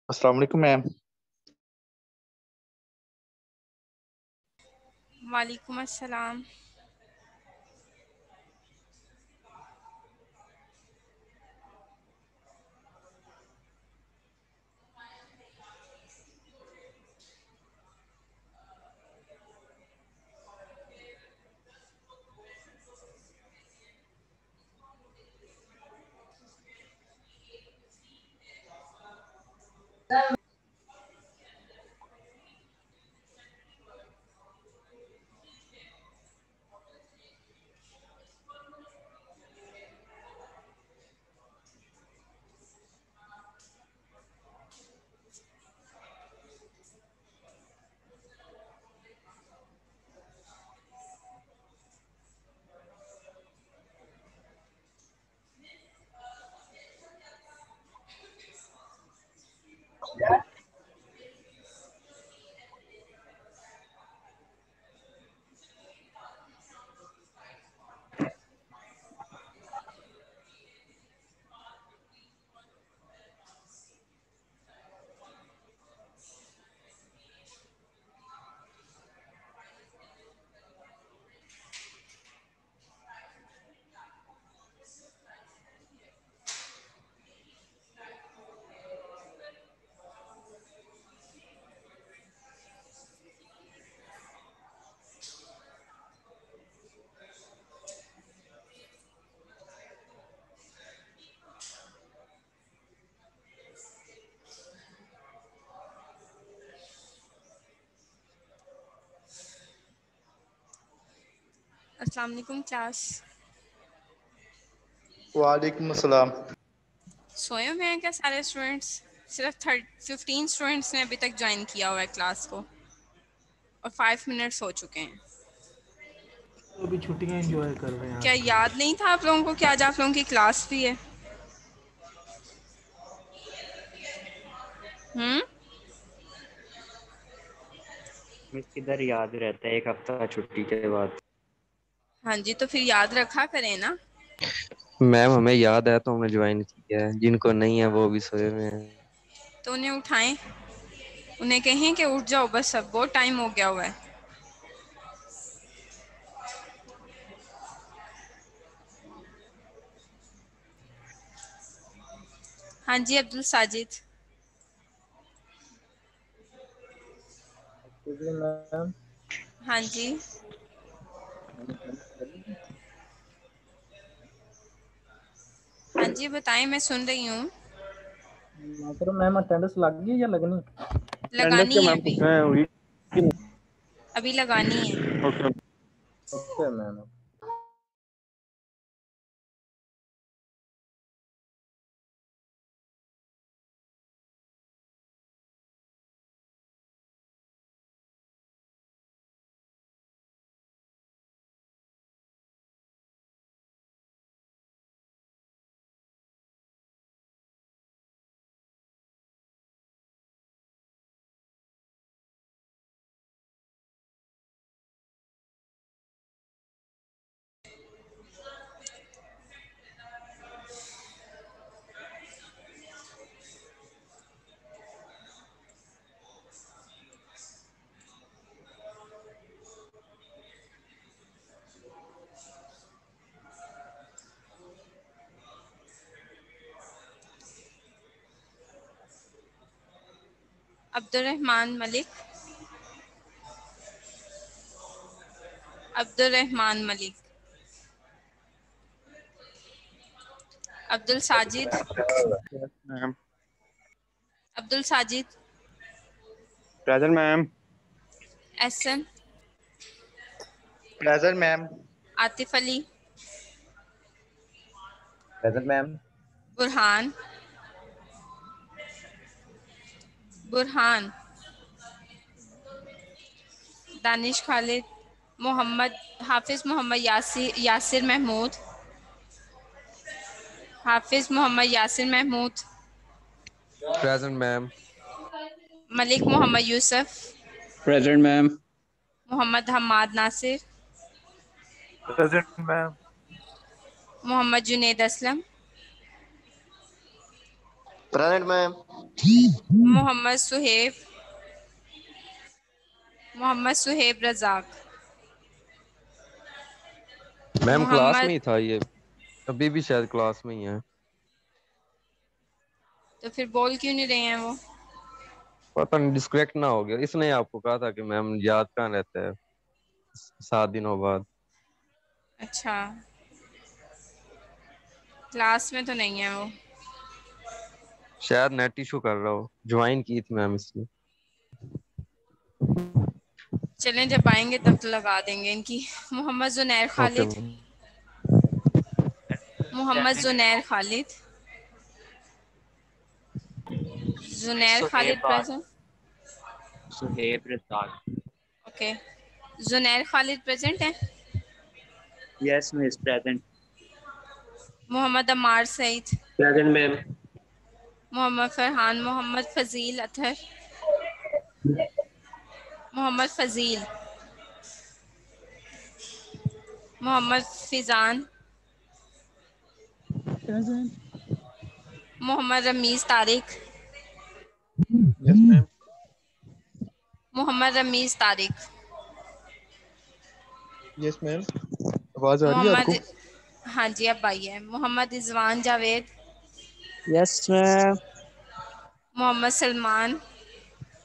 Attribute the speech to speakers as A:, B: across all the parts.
A: अस्सलाम वालेकुम मैम।
B: वालेकुम अस्सलाम। अस्सलाम वालेकुम क्लास।
A: वालेकुम अस्सलाम।
B: सोए हुए हैं क्या सारे स्टूडेंट्स? सिर्फ 15 स्टूडेंट्स ने अभी तक ज्वाइन किया हुआ है क्लास को और 5 मिनट्स हो चुके हैं।
C: तो अभी छुट्टियां एंजॉय कर रहे हैं
B: क्या
C: आजकल।
B: याद नहीं था आप लोगों को कि आज आप लोगों की क्लास भी है? हम्म।
D: मिस किधर याद रहता है एक हफ्ता छुट्टी के बाद।
B: हाँ जी, तो फिर याद रखा करें ना।
D: मैम हमें याद है तो हमने ज्वाइन किया है, जिनको नहीं है वो भी सोए हुए हैं।
B: तो उन्हें उठाएं, उन्हें कहें कि उठ जाओ, बस अब बहुत टाइम हो गया हुआ है। हाँ जी अब्दुल साजिद।
E: मैम
B: हाँ जी। हाँ जी बताएं, मैं सुन रही हूँ।
E: तो मैम अटेंडेंस लग गई या लगनी?
F: अटेंडेंस
B: लगानी
F: क्या
B: है
F: मैम
B: अभी,
F: पूछ रहे हैं हुई?
B: अभी लगानी है।
F: Okay.
E: Okay ma'am.
B: Abdul Rahman Malik. Abdul Rahman Malik. Abdul Sajid.
F: Ma'am
B: Abdul Sajid.
F: Present ma'am.
B: Ehsan.
A: Present ma'am.
B: Atif Ali.
E: Present ma'am.
B: Burhan. Burhan. Danish Khalid. Mohammad Hafiz Mohammad Yasir Mahmood, Hafiz Mohammad Yasir Mahmood,
D: present ma'am.
B: Malik Mohammad Yusuf,
F: present ma'am.
B: Mohammad Hammad Nasir,
A: present ma'am.
B: Mohammad Junaid Aslam,
G: present ma'am.
B: Mohammad Suhaib Razzaq,
D: ma'am class में
B: मोहम्मद।
D: ही था ये, अभी भी शायद क्लास में ही है।
B: तो फिर बोल क्यों नहीं रहे हैं वो?
D: पता नहीं, डिस्कनेक्ट ना हो गया। इसने आपको कहा था कि मैम याद कहाँ रहता है 7 दिनों बाद।
B: अच्छा, क्लास में तो नहीं है वो।
D: शायद नेट इशू कर रहा हो, ज्वाइन की थी मैम इसलिए।
B: चलें जब आएंगे तब तो लगा देंगे इनकी। Mohammad Junair
D: okay
B: Khalid,
D: ma'am.
B: Mohammad Junair Khalid, Junair Khalid present.
F: Suhaib Razzaq.
B: Okay, Junair Khalid present है।
F: Yes miss present.
B: Mohammad Ammar Saeed,
G: present ma'am.
B: Mohammad Farhan, Mohammad Fazeel Athar, Mohammad Fazeel, Mohammad Fizan, Mohammad Rameez Tariq,
A: yes ma'am.
B: Mohammad Rameez Tariq,
A: yes ma'am. आवाज आ रही है आपको?
B: मोहम्मद। हाँ जी अब आई है। Mohammad Izwan Javed,
F: yes ma'am.
B: Mohammad Salman,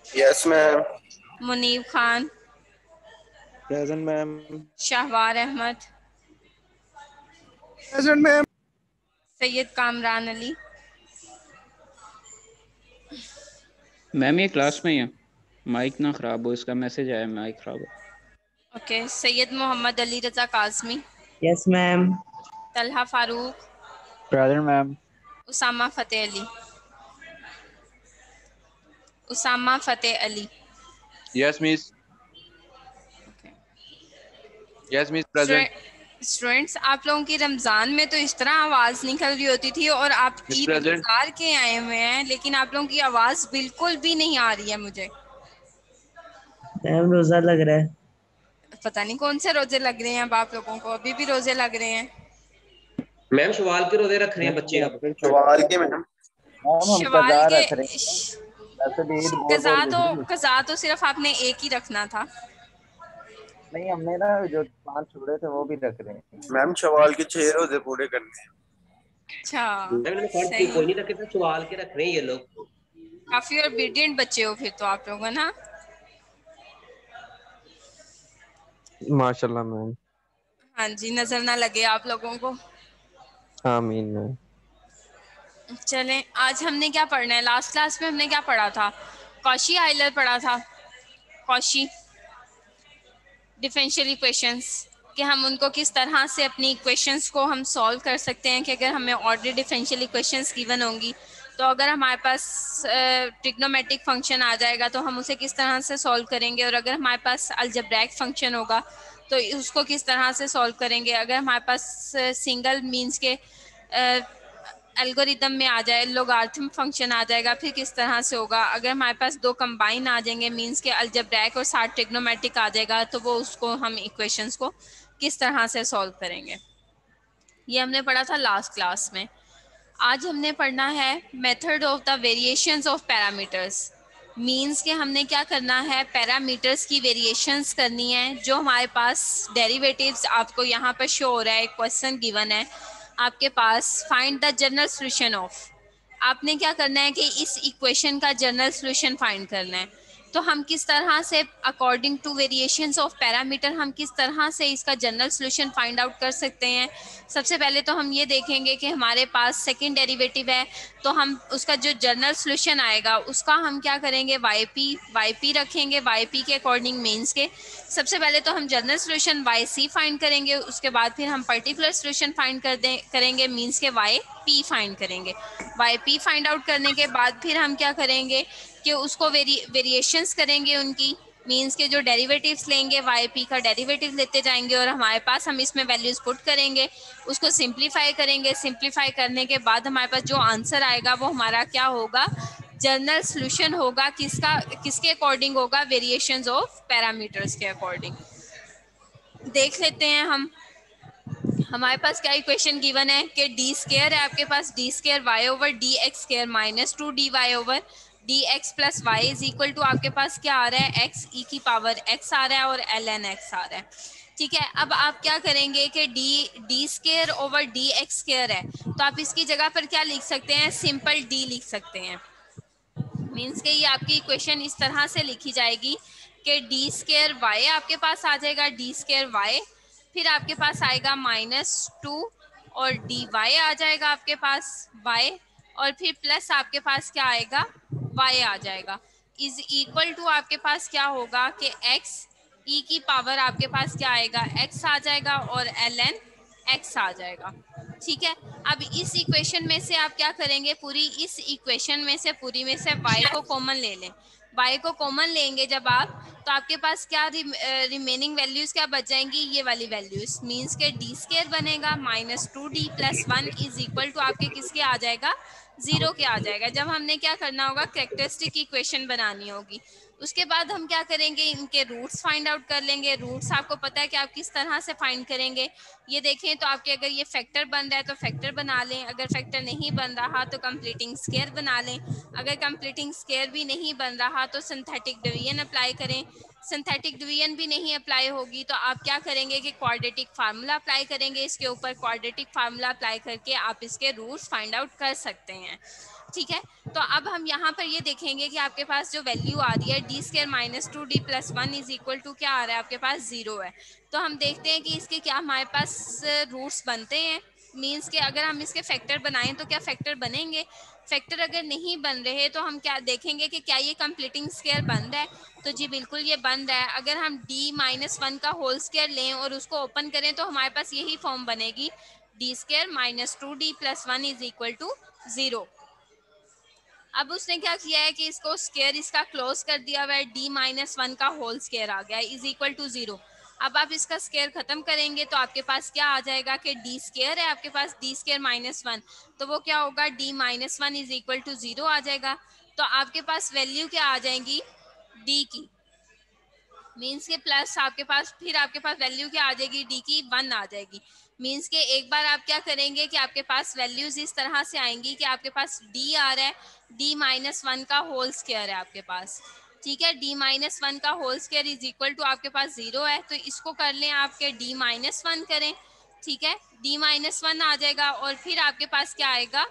G: yes ma'am.
B: Muneeb Khan,
F: present ma'am.
B: Shahwar Ahmed,
F: present ma'am.
B: Syed Kamran Ali,
F: ma'am ये क्लास में ही है। माइक ना खराब हो, इसका मैसेज आया माइक खराब हो।
B: Okay. Syed Mohammad Ali Raza Kazmi,
E: yes ma'am.
B: Talha Farooq,
F: present ma'am.
B: Usama Fateh Ali, Usama Fateh Ali.
F: Yes miss. Yes miss present.
B: Students, आप लोगों की रमजान में तो इस तरह आवाज निकल रही होती थी और आप
F: मिस
B: ईद
F: प्रेजेंट।
B: गुजार के आए हुए हैं, लेकिन आप लोगों की आवाज बिल्कुल भी नहीं आ रही है मुझे।
E: मैम रोजा लग रहा है।
B: पता नहीं कौन से रोजे लग रहे हैं अब आप लोगों को, अभी भी रोजे लग रहे हैं।
G: मैम शवाल के रोजे रख रहे हैं बच्चे अब। शवाल के मैम। मैम हम
B: शवाल
G: कज़ा
B: के
G: रख रहे हैं। वैसे भी ईद बहुत
B: कज़ा
G: बहुत
B: तो
G: गुजरी।
B: कज़ा तो सिर्फ आपने एक ही रखना था।
G: नहीं हमने ना जो 5 छुड़े थे वो भी रख रहे हैं मैम। शवाल के 6 रोजे पूरे करने हैं।
B: अच्छा,
G: मैम फर्ज के
B: सही।
G: कोई नहीं रखे थे, शवाल के रख रहे हैं ये लोग।
B: काफी ओबीडियंट बच्चे हो फिर तो आप लोग, है ना?
D: माशाल्लाह मैम।
B: हाँ जी, नजर ना लगे आप लोगों को।
D: आमीन मैम।
B: चलें, आज हमने क्या पढ़ना है? लास्ट क्लास में हमने क्या पढ़ा था? कॉशी आइलर पढ़ा था। कॉशी डिफरेंशियल इक्वेशंस, कि हम उनको किस तरह से अपनी इक्वेशंस को हम सॉल्व कर सकते हैं। कि अगर हमें ऑर्डर डिफरेंशियल इक्वेशंस गिवन होंगी तो अगर हमारे पास ट्रिग्नोमेट्रिक फंक्शन आ जाएगा तो हम उसे किस तरह से सॉल्व करेंगे, और अगर हमारे पास अलजेब्रैक फंक्शन होगा तो उसको किस तरह से सॉल्व करेंगे। अगर हमारे पास सिंगल मीन्स के एल्गोरिदम में आ जाए, लोगारिथम फंक्शन आ जाएगा, फिर किस तरह से होगा। अगर हमारे पास दो कंबाइन आ जाएंगे मीन्स के अलजेब्रैक और साथ ट्रिग्नोमेट्रिक आ जाएगा, तो वो उसको हम इक्वेशंस को किस तरह से सॉल्व करेंगे। ये हमने पढ़ा था लास्ट क्लास में। आज हमने पढ़ना है method of the variations of parameters. Means के हमने क्या करना है, पैरामीटर्स की वेरिएशंस करनी है। जो हमारे पास डेरिवेटिव्स आपको यहाँ पर शो हो रहा है, क्वेश्चन गिवन है आपके पास, find the general solution of. आपने क्या करना है कि इस इक्वेशन का जनरल सॉल्यूशन फाइंड करना है। तो हम किस तरह से according to variations of parameter हम किस तरह से इसका जनरल सॉल्यूशन फाइंड आउट कर सकते हैं। सबसे पहले तो हम ये देखेंगे कि हमारे पास सेकंड डेरिवेटिव है, तो हम उसका जो जनरल सॉल्यूशन आएगा उसका हम क्या करेंगे, वाई पी रखेंगे, वाई पी के अकॉर्डिंग मीन्स के। सबसे पहले तो हम general solution Y C find करेंगे, उसके बाद फिर हम पर्टिकुलर सॉल्यूशन फाइंड करेंगे मीन्स के वाई पी फाइंड करेंगे। वाई पी फाइंड आउट करने के बाद फिर हम क्या करेंगे कि उसको वेरिएशंस करेंगे उनकी, मीन्स के जो डेरिवेटिव्स लेंगे वाई पी का डेरिवेटिव लेते जाएंगे और हमारे पास हम इसमें वैल्यूज पुट करेंगे, उसको सिंप्लीफाई करेंगे। सिंप्लीफाई करने के बाद हमारे पास जो आंसर आएगा वो हमारा क्या होगा, जनरल सोल्यूशन होगा। किसके अकॉर्डिंग होगा, वेरिएशंस ऑफ पैरामीटर्स के अकॉर्डिंग। देख लेते हैं हम, हमारे पास क्या इक्वेशन गिवन है कि डी स्केयर है आपके पास, D square Y over D X square minus 2 D Y over D X plus Y is equal to आपके पास क्या आ रहा है, एक्स ई की पावर एक्स आ रहा है और एल एन एक्स आ रहा है। ठीक है, अब आप क्या करेंगे कि D square over D X square है तो आप इसकी जगह पर क्या लिख सकते हैं, सिंपल डी लिख सकते हैं। मीन्स के ये आपकी इक्वेशन इस तरह से लिखी जाएगी कि डी स्केयर वाई आपके पास आ जाएगा, डी स्केयर वाई, फिर आपके पास आएगा -2 और डी वाई आ जाएगा आपके पास वाई, और फिर प्लस आपके पास क्या आएगा, वाई आ जाएगा, इज इक्वल टू आपके पास क्या होगा कि एक्स ई की पावर आपके पास क्या आएगा, एक्स आ जाएगा और एल एन एक्स आ जाएगा। ठीक है, अब इस इक्वेशन में से आप क्या करेंगे, पूरी इस इक्वेशन में से पूरी में से y को कॉमन ले लें। y को कॉमन लेंगे जब आप, तो आपके पास क्या रिमेनिंग वैल्यूज क्या बच जाएंगी, ये वाली वैल्यूज। मीन्स के डी स्केयर बनेगा -2d + 1 इज इक्वल टू आपके किसके आ जाएगा, 0 के आ जाएगा। जब हमने क्या करना होगा, कैरेक्टरिस्टिक इक्वेशन बनानी होगी। उसके बाद हम क्या करेंगे, इनके रूट्स फाइंड आउट कर लेंगे। रूट्स आपको पता है कि आप किस तरह से फाइंड करेंगे, ये देखें तो आपके अगर ये फैक्टर बन रहा है तो फैक्टर बना लें, अगर फैक्टर नहीं बन रहा तो कंप्लीटिंग स्केयर बना लें, अगर कंप्लीटिंग स्केयर भी नहीं बन रहा तो सिंथेटिक डिवीजन अप्लाई करें। सिंथेटिक डिवीजन भी नहीं अप्लाई होगी तो आप क्या करेंगे कि क्वाड्रेटिक फार्मूला अप्लाई करेंगे, इसके ऊपर क्वाड्रेटिक फार्मूला अप्लाई करके आप इसके रूट्स फाइंड आउट कर सकते हैं। ठीक है, तो अब हम यहाँ पर ये देखेंगे कि आपके पास जो वैल्यू आ रही है D square -2d + 1 is equal to क्या आ रहा है, आपके पास 0 है। तो हम देखते हैं कि इसके क्या हमारे पास रूट्स बनते हैं। मीन्स के अगर हम इसके फैक्टर बनाएं तो क्या फैक्टर बनेंगे, फैक्टर अगर नहीं बन रहे तो हम क्या देखेंगे कि क्या ये कंप्लीटिंग स्केयर बन रहा है, तो जी बिल्कुल ये बन रहा है। अगर हम d-1 का होल स्केयर लें और उसको ओपन करें तो हमारे पास यही फॉर्म बनेगी, D square -2d + 1 is equal to 0। अब उसने क्या किया है कि इसको स्केयर इसका क्लोज कर दिया हुआ है, d-1 का होल स्केयर आ गया है इज इक्वल टू 0। अब आप इसका स्केयर खत्म करेंगे तो आपके पास क्या आ जाएगा कि डी स्केयर है आपके पास, डी स्केयर -1, तो वो क्या होगा, d-1 इज इक्वल टू 0 आ जाएगा। तो आपके पास वैल्यू क्या आ जाएंगी, डी की, मीन्स के प्लस आपके पास, फिर आपके पास वैल्यू क्या आ जाएगी, डी की 1 आ जाएगी। मीन्स के एक बार आप क्या करेंगे कि आपके पास वैल्यूज इस तरह से आएंगी कि आपके पास डी आ रहा है, d-1 का होल स्केयर है आपके पास। ठीक है, d-1 का whole square is equal to आपके पास 0 है, तो इसको कर लें आपके d-1 करें। ठीक है, d-1 आ जाएगा और फिर आपके पास क्या आएगा,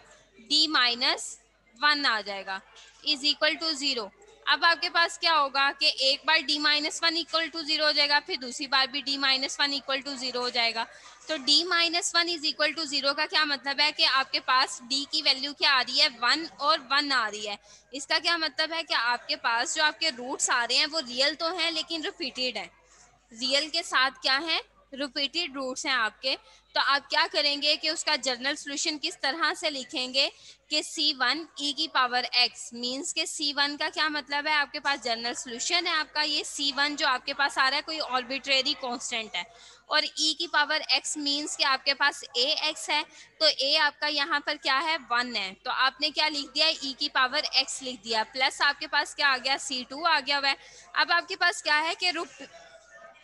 B: d-1 आ जाएगा इज इक्वल टू 0। अब आपके पास क्या होगा कि एक बार d-1 इक्वल टू 0 हो जाएगा, फिर दूसरी बार भी d-1 इक्वल टू 0 हो जाएगा। तो d-1 इज इक्वल टू 0 का क्या मतलब है कि आपके पास d की वैल्यू क्या आ रही है, 1 और 1 आ रही है। इसका क्या मतलब है कि आपके पास जो आपके रूट्स आ रहे हैं वो रियल तो हैं लेकिन रिपीटेड है, रियल के साथ क्या है, रिपीटेड रूट्स हैं आपके। तो आप क्या करेंगे कि उसका जनरल सॉल्यूशन किस तरह से लिखेंगे कि c1 e की पावर x, मींस के c1 का क्या मतलब है, आपके पास जनरल सॉल्यूशन है आपका ये c1 जो आपके पास आ रहा है कोई आर्बिट्रेरी कांस्टेंट है, और e की पावर x मींस के आपके पास ax है, तो a आपका यहाँ पर क्या है, 1 है। तो आपने क्या लिख दिया, e की पावर x लिख दिया, प्लस आपके पास क्या आ गया, c2 आ गया हुआ है। अब आपके पास क्या है कि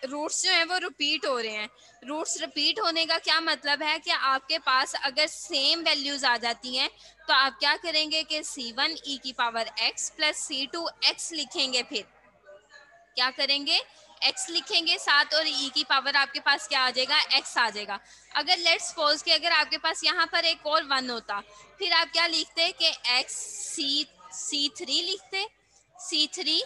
B: रूट्स जो हैं वो रिपीट हो रहे हैं। रूट्स रिपीट होने का क्या मतलब है कि आपके पास अगर सेम वैल्यूज आ जाती हैं तो आप क्या करेंगे कि c1 e की power x plus c2 x लिखेंगे, फिर क्या करेंगे, x लिखेंगे साथ, और e की पावर आपके पास क्या आ जाएगा, x आ जाएगा। अगर लेट्स सपोज कि अगर आपके पास यहाँ पर एक और 1 होता, फिर आप क्या लिखते कि x c3 लिखते, c3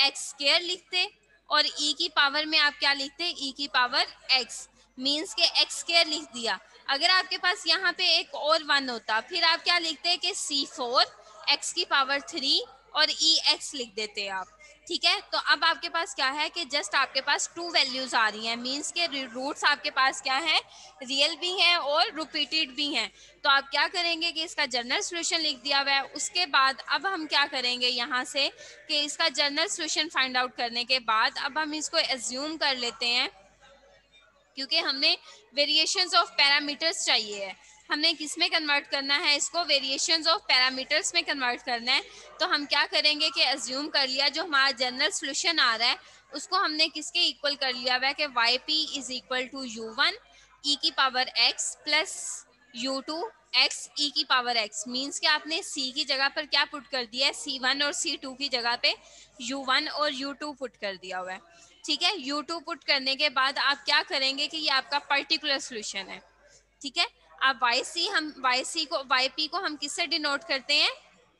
B: x स्क्वायर लिखते, और e की पावर में आप क्या लिखते, e की पावर x, मीन्स के x स्क्वायर लिख दिया। अगर आपके पास यहाँ पे एक और 1 होता, फिर आप क्या लिखते कि c4 x की पावर 3 और e x लिख देते आप। ठीक है, तो अब आपके पास क्या है कि जस्ट आपके पास 2 वैल्यूज आ रही हैं, मींस के रूट्स आपके पास क्या है, रियल भी हैं और रिपीटेड भी हैं। तो आप क्या करेंगे कि इसका जनरल सॉल्यूशन लिख दिया हुआ है। उसके बाद अब हम क्या करेंगे यहाँ से कि इसका जनरल सॉल्यूशन फाइंड आउट करने के बाद अब हम इसको एज्यूम कर लेते हैं, क्योंकि हमने वेरिएशंस ऑफ पैरामीटर्स चाहिए है, हमने किस में कन्वर्ट करना है, इसको वेरिएशंस ऑफ पैरामीटर्स में कन्वर्ट करना है। तो हम क्या करेंगे कि एज्यूम कर लिया जो हमारा जनरल सॉल्यूशन आ रहा है उसको हमने किसके इक्वल कर लिया हुआ है कि yp is equal to u1 e की power x plus u2 x e की पावर x, मीन्स कि आपने c की जगह पर क्या पुट कर दिया है, c1 और c2 की जगह पे u1 और u2 पुट कर दिया हुआ है। ठीक है, u2 पुट करने के बाद आप क्या करेंगे कि ये आपका पर्टिकुलर सॉल्यूशन है। ठीक है, अब yp को हम किससे डिनोट करते हैं,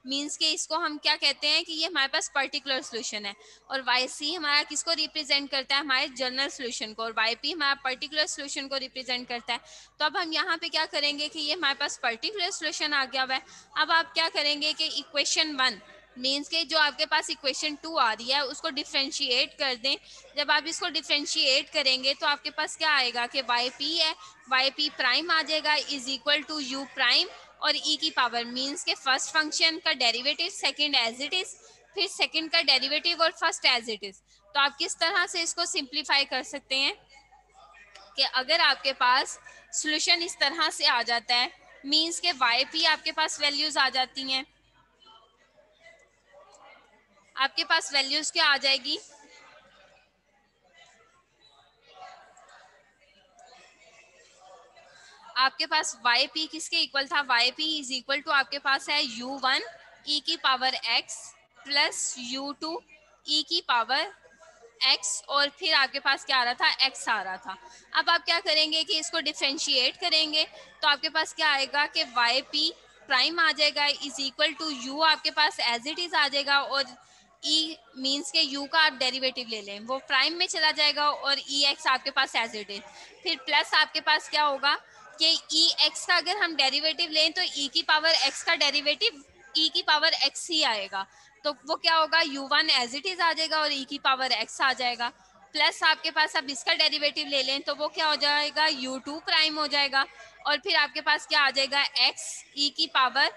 B: मींस के इसको हम क्या कहते हैं कि ये हमारे पास पर्टिकुलर सॉल्यूशन है, और yc हमारा किसको रिप्रेजेंट करता है, हमारे जनरल सॉल्यूशन को, और yp हमारा पर्टिकुलर सॉल्यूशन को रिप्रेजेंट करता है। तो अब हम यहाँ पे क्या करेंगे कि ये हमारे पास पर्टिकुलर सॉल्यूशन आ गया हुआ है। अब आप क्या करेंगे कि इक्वेशन 1 मीन्स के जो आपके पास इक्वेशन 2 आ रही है उसको डिफरेंशिएट कर दें। जब आप इसको डिफरेंशिएट करेंगे तो आपके पास क्या आएगा कि yp है, yp प्राइम आ जाएगा is equal to u prime और e की पावर, मीन्स के फर्स्ट फंक्शन का derivative second as it is, फिर सेकंड का डेरिवेटिव और फर्स्ट एज इट इज। तो आप किस तरह से इसको सिंप्लीफाई कर सकते हैं कि अगर आपके पास सॉल्यूशन इस तरह से आ जाता है, मीन्स के yp आपके पास वैल्यूज आ जाती हैं, आपके पास वैल्यूज क्या आ जाएगी, आपके पास yp किसके इक्वल था, yp इज इक्वल टू आपके पास है u1 e की power x plus u2 e की पावर x, और फिर आपके पास क्या आ रहा था, x आ रहा था। अब आप क्या करेंगे कि इसको डिफरेंशिएट करेंगे तो आपके पास क्या आएगा कि yp प्राइम आ जाएगा इज इक्वल टू u आपके पास एज इट इज आ जाएगा, और e मीन्स के u का आप डेरिवेटिव ले लें वो प्राइम में चला जाएगा, और ex आपके पास एज इट इज, फिर प्लस आपके पास क्या होगा कि ex का अगर हम डेरिवेटिव लें तो e की पावर x का डेरिवेटिव e की पावर x ही आएगा, तो वो क्या होगा u1 एज इट इज आ जाएगा और e की पावर x आ जाएगा, प्लस आपके पास अब इसका डेरिवेटिव ले लें तो वो क्या हो जाएगा u2 प्राइम हो जाएगा, और फिर आपके पास क्या आ जाएगा x e की पावर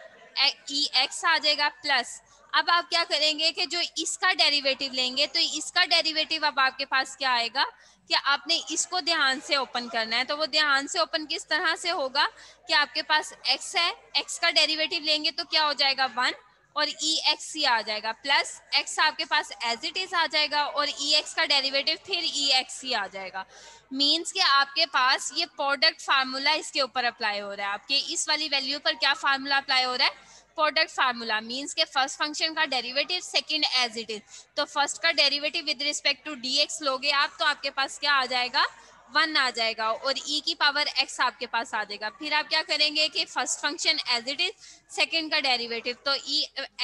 B: ex आ जाएगा, प्लस अब आप क्या करेंगे कि जो इसका डेरिवेटिव लेंगे तो इसका डेरिवेटिव अब आपके पास क्या आएगा कि आपने इसको ध्यान से ओपन करना है। तो वो ध्यान से ओपन किस तरह से होगा कि आपके पास x है, x का डेरिवेटिव लेंगे तो क्या हो जाएगा 1 और ex ही आ जाएगा, प्लस x आपके पास एज इट इज आ जाएगा और ex का डेरिवेटिव फिर ex ही आ जाएगा। मीन्स कि आपके पास ये प्रोडक्ट फार्मूला इसके ऊपर अप्लाई हो रहा है, आपके इस वाली वैल्यू पर क्या फार्मूला अप्लाई हो रहा है, प्रोडक्ट फार्मूला, मीन्स के फर्स्ट फंक्शन का derivative second as it is, तो फर्स्ट का derivative with respect to dx लोगे आप तो आपके पास क्या आ जाएगा 1 आ जाएगा, और e की पावर x आपके पास आ जाएगा। फिर आप क्या करेंगे कि first function as it is second का डेरिवेटिव, तो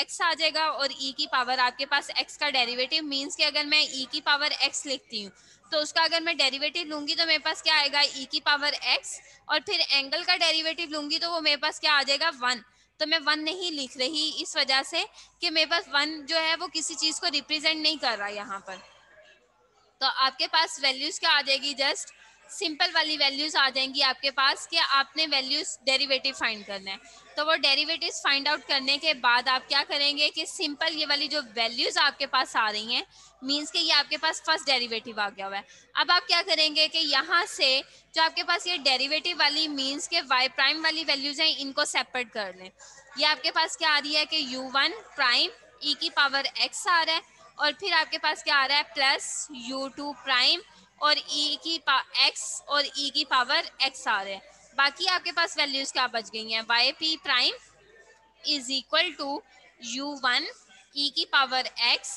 B: x आ जाएगा और e की पावर आपके पास x का डेरिवेटिव, मीन्स कि अगर मैं e की पावर x लिखती हूँ तो उसका अगर मैं डेरिवेटिव लूंगी तो मेरे पास क्या आएगा e की पावर x, और फिर एंगल का डेरिवेटिव लूंगी तो वो मेरे पास क्या आ जाएगा 1। तो मैं 1 नहीं लिख रही इस वजह से कि मेरे पास 1 जो है वो किसी चीज को रिप्रेजेंट नहीं कर रहा यहाँ पर। तो आपके पास वैल्यूज क्या आ जाएगी, जस्ट सिंपल वाली वैल्यूज आ जाएंगी आपके पास कि आपने वैल्यूज डेरिवेटिव फाइंड करना है। तो वो डेरिवेटिव्स फाइंड आउट करने के बाद आप क्या करेंगे कि सिंपल ये वाली जो वैल्यूज आपके पास आ रही हैं, मींस के ये आपके पास फर्स्ट डेरिवेटिव आ गया हुआ है। अब आप क्या करेंगे कि यहाँ से जो आपके पास ये डेरिवेटिव वाली मींस के y प्राइम वाली वैल्यूज हैं इनको सेपरेट कर लें। ये आपके पास क्या आ रही है कि u1 प्राइम e की पावर x आ रहा है, और फिर आपके पास क्या आ रहा है प्लस u2 प्राइम और e की x और e की पावर x आ रहे हैं। बाकी आपके पास वैल्यूज क्या बच गई हैं, yp prime is equal to u1 e की पावर x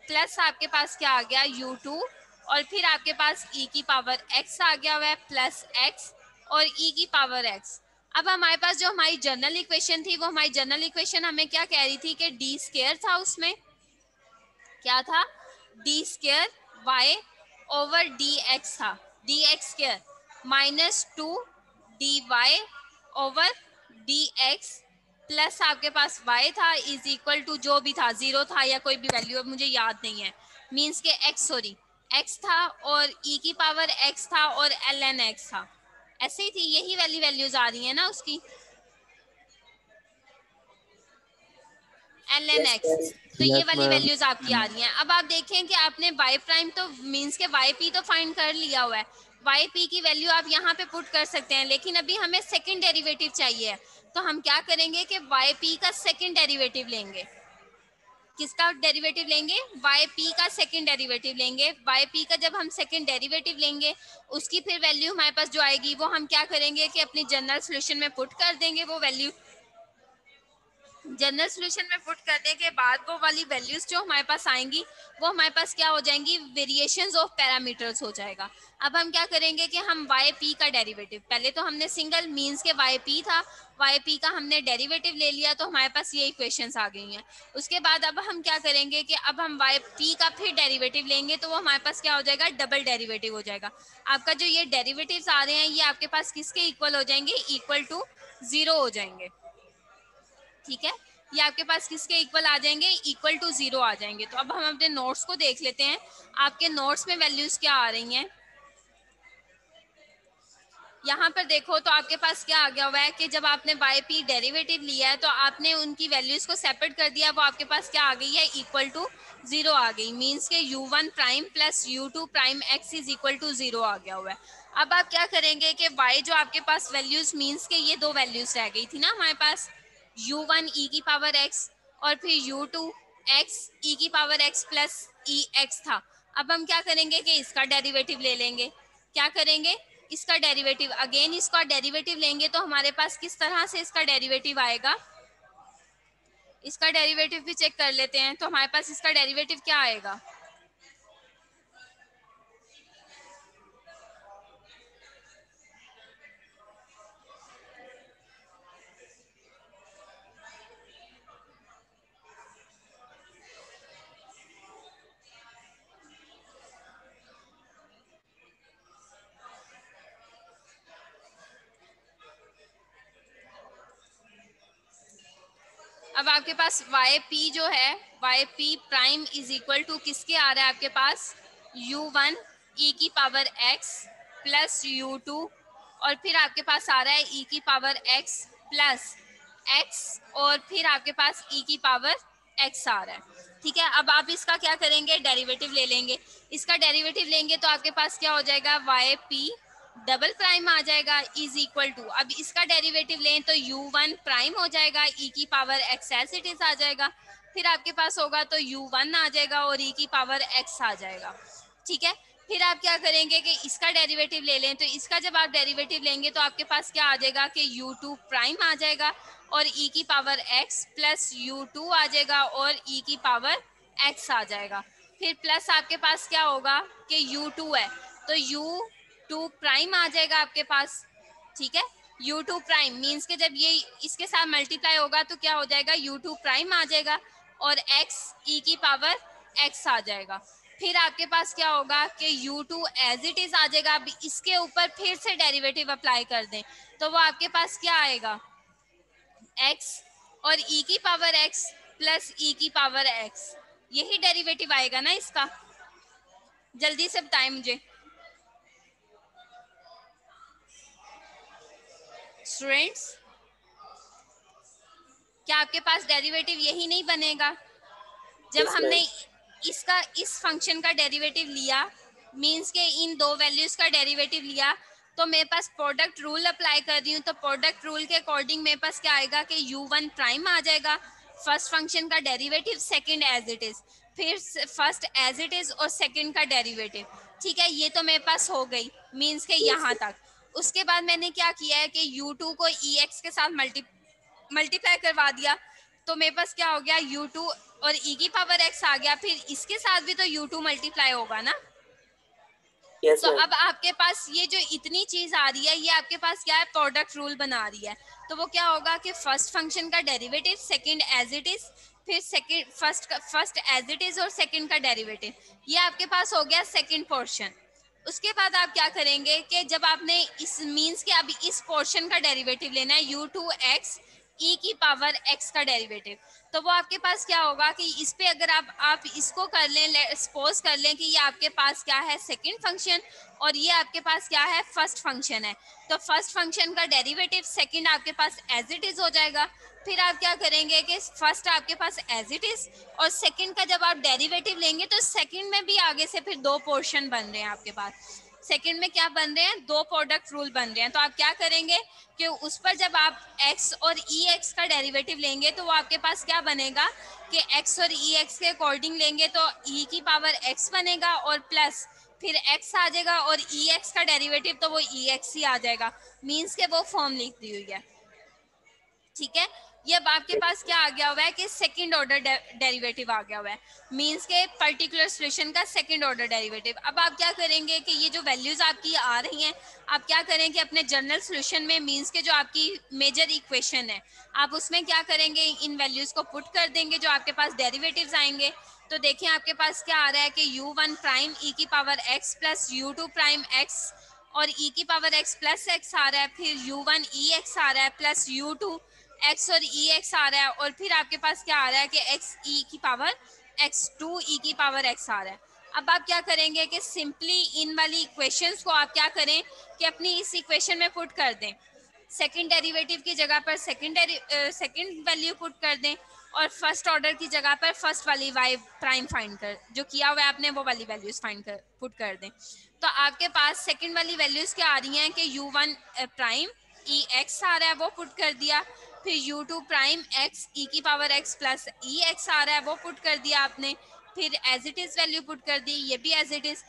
B: प्लस आपके पास क्या आ गया u2, और फिर आपके पास e की पावर x आ गया हुआ है प्लस x और e की पावर x। अब हमारे पास जो हमारी जनरल इक्वेशन थी वो हमारी जनरल इक्वेशन हमें क्या कह रही थी कि d स्क्वायर था, उसमें क्या था d square y over dx था, dx square minus 2 dy over dx plus आपके पास y था इज इक्वल टू जो भी था 0 था या कोई भी वैल्यू, अब मुझे याद नहीं है, मीन्स के x था और e की पावर x था और ln x था, ऐसे ही थी, यही वाली वैल्यूज आ रही है ना उसकी, ln x, तो ये
D: यस
B: वाली
D: मैम।
B: वैल्यूज आपकी आ रही हैं। अब आप देखें कि आपने y प्राइम तो मीन्स के yp तो फाइंड कर लिया हुआ है, yp की वैल्यू आप यहाँ पे पुट कर सकते हैं, लेकिन अभी हमें सेकंड डेरिवेटिव चाहिए, तो हम क्या करेंगे कि yp का सेकंड डेरिवेटिव लेंगे। किसका डेरिवेटिव लेंगे? yp का सेकंड डेरिवेटिव लेंगे। yp का जब हम सेकंड डेरिवेटिव लेंगे, उसकी फिर वैल्यू हमारे पास जो आएगी वो हम क्या करेंगे कि अपनी जनरल सॉल्यूशन में पुट कर देंगे। वो वैल्यू जनरल सॉल्यूशन में पुट करने के बाद वो वाली वैल्यूज जो हमारे पास आएंगी वो हमारे पास क्या हो जाएंगी? वेरिएशंस ऑफ पैरामीटर्स हो जाएगा। अब हम क्या करेंगे कि हम yp का डेरिवेटिव, पहले तो हमने सिंगल मींस के yp था, yp का हमने डेरिवेटिव ले लिया तो हमारे पास ये इक्वेशंस आ गई हैं। उसके बाद अब हम क्या करेंगे कि अब हम yp का फिर डेरिवेटिव लेंगे तो वो हमारे पास क्या हो जाएगा? डबल डेरिवेटिव हो जाएगा। आपका जो ये डेरिवेटिव्स आ रहे हैं ये आपके पास किसके इक्वल हो जाएंगे? इक्वल टू 0 हो जाएंगे। ठीक है, ये आपके पास किसके इक्वल आ जाएंगे? इक्वल टू 0 आ जाएंगे। तो अब हम अपने नोट्स को देख लेते हैं, आपके नोट्स में वैल्यूज क्या आ रही हैं। यहाँ पर देखो तो आपके पास क्या आ गया हुआ है कि जब आपने yp डेरिवेटिव लिया है तो आपने उनकी वैल्यूज को सेपरेट कर दिया, वो आपके पास क्या आ गई है? इक्वल टू 0 आ गई। मीन्स के u1 prime plus u2 prime x is equal to 0 आ गया हुआ है। अब आप क्या करेंगे कि y जो आपके पास वैल्यूज मीन्स के ये दो वैल्यूज रह गई थी ना हमारे पास, u1 e की पावर x और फिर u2 x e की power x plus e x था। अब हम क्या करेंगे कि इसका डेरिवेटिव ले लेंगे। क्या करेंगे? इसका डेरिवेटिव, अगेन इसका डेरिवेटिव लेंगे तो हमारे पास किस तरह से इसका डेरिवेटिव आएगा, इसका डेरिवेटिव भी चेक कर लेते हैं। तो हमारे पास इसका डेरिवेटिव क्या आएगा? अब आपके पास yp जो है, yp prime is equal to किसके आ रहा है आपके पास? u1 e की पावर x प्लस u2 और फिर आपके पास आ रहा है e की पावर x प्लस x और फिर आपके पास e की पावर x आ रहा है। ठीक है, अब आप इसका क्या करेंगे? डेरिवेटिव ले लेंगे। इसका डेरिवेटिव लेंगे तो आपके पास क्या हो जाएगा? yp डबल प्राइम आ जाएगा इज इक्वल टू, अब इसका डेरिवेटिव लें तो u1 प्राइम हो जाएगा, e की power x as it is आ जाएगा, फिर आपके पास होगा तो u1 आ जाएगा और e की पावर x आ जाएगा। ठीक है, फिर आप क्या करेंगे कि इसका डेरिवेटिव ले लें, तो इसका जब आप डेरिवेटिव लेंगे तो आपके पास क्या आ जाएगा कि u2 प्राइम आ जाएगा और e की पावर x प्लस u2 आ जाएगा और e की पावर x आ जाएगा। फिर प्लस आपके पास क्या होगा कि u2 है तो u2 प्राइम आ जाएगा आपके पास। ठीक है, u2 प्राइम मीन्स के जब ये इसके साथ मल्टीप्लाई होगा तो क्या हो जाएगा? u2 प्राइम आ जाएगा और x e की पावर x आ जाएगा। फिर आपके पास क्या होगा कि u2 एज इट इज आ जाएगा। अब इसके ऊपर फिर से डेरिवेटिव अप्लाई कर दें तो वो आपके पास क्या आएगा? x और e की पावर x प्लस e की पावर x, यही डेरिवेटिव आएगा ना इसका। जल्दी से बताएं मुझे स्टूडेंट्स, क्या आपके पास डेरिवेटिव यही नहीं बनेगा? जब हमने इसका इस फंक्शन का डेरिवेटिव लिया, मींस के इन दो वैल्यूज का डेरिवेटिव लिया, तो मेरे पास प्रोडक्ट रूल अप्लाई कर रही हूँ, तो प्रोडक्ट रूल के अकॉर्डिंग मेरे पास क्या आएगा कि u1 प्राइम आ जाएगा, फर्स्ट फंक्शन का derivative, second as it is, फिर फर्स्ट एज इट इज और सेकंड का डेरिवेटिव। ठीक है, ये तो मेरे पास हो गई मींस के यहाँ तक। उसके बाद मैंने क्या किया है कि u2 को ex के साथ मल्टीप्लाई करवा दिया, तो मेरे पास क्या हो गया? u2 और e की पावर x आ गया, फिर इसके साथ भी तो u2 मल्टीप्लाई होगा ना। तो अब आपके पास ये जो इतनी चीज आ रही है ये आपके पास क्या है? प्रोडक्ट रूल बना रही है। तो वो क्या होगा कि फर्स्ट फंक्शन का derivative, second as it is, फिर second first as it is और सेकंड का डेरिवेटिव, ये आपके पास हो गया सेकंड पोर्शन। उसके बाद आप क्या करेंगे कि जब आपने इस मींस के अभी इस पोर्शन का डेरिवेटिव लेना है u2x e की पावर x का डेरिवेटिव। तो वो आपके पास क्या होगा कि इस पे अगर आप इसको कर लें, सपोज कर लें कि ये आपके पास क्या है सेकंड फंक्शन और ये आपके पास क्या है फर्स्ट फंक्शन है, तो फर्स्ट फंक्शन का डेरिवेटिव सेकंड आपके पास एज इट इज हो जाएगा। फिर आप क्या करेंगे कि फर्स्ट आपके पास एज इट इज और सेकंड का जब आप डेरिवेटिव लेंगे तो सेकंड में भी आगे से फिर दो पोर्शन बन रहे हैं आपके पास। सेकंड में क्या बन रहे हैं, दो प्रोडक्ट रूल बन रहे हैं। तो आप क्या करेंगे कि उस पर जब आप x और ex का डेरिवेटिव लेंगे तो वो आपके पास क्या बनेगा कि x और ex के अकॉर्डिंग लेंगे तो e की पावर x बनेगा और प्लस फिर x आ जाएगा और ex का डेरिवेटिव तो वो ex ही आ जाएगा, मीन्स के वो फॉर्म लिख दी हुई है। ठीक है, ये अब आपके पास क्या आ गया हुआ है कि सेकंड ऑर्डर डेरिवेटिव आ गया हुआ है, मींस के पर्टिकुलर सॉल्यूशन का सेकंड ऑर्डर डेरिवेटिव। अब आप क्या करेंगे कि ये जो वैल्यूज आपकी आ रही हैं आप क्या करें कि अपने जनरल सॉल्यूशन में मींस के जो आपकी मेजर इक्वेशन है आप उसमें क्या करेंगे, इन वैल्यूज को पुट कर देंगे जो आपके पास डेरिवेटिव्स आएंगे। तो देखिए आपके पास क्या आ रहा है कि u1 प्राइम e की power x plus u2 prime x और e की पावर x प्लस x आ रहा है, फिर u1 ex आ रहा है प्लस u2 x और ex आ रहा है और फिर आपके पास क्या आ रहा है कि x e की पावर x2 e की पावर x आ रहा है। अब आप क्या करेंगे कि सिंपली इन वाली इक्वेशंस को आप क्या करें कि अपनी इस इक्वेशन में पुट कर दें, सेकंड डेरिवेटिव की जगह पर सेकंड वैल्यू पुट कर दें और फर्स्ट ऑर्डर की जगह पर फर्स्ट वाली y प्राइम फाइंड कर जो किया हुआ है आपने वो वाली वैल्यूज फाइंड कर पुट कर दें। तो आपके पास सेकंड वाली वैल्यूज क्या आ रही हैं कि u1 प्राइम ई एक्स आ रहा है वो पुट कर दिया, फिर u2 प्राइम x e की power x plus e x आ रहा है वो पुट कर दिया आपने, फिर as it is value put कर दी, ये भी एज इट इज।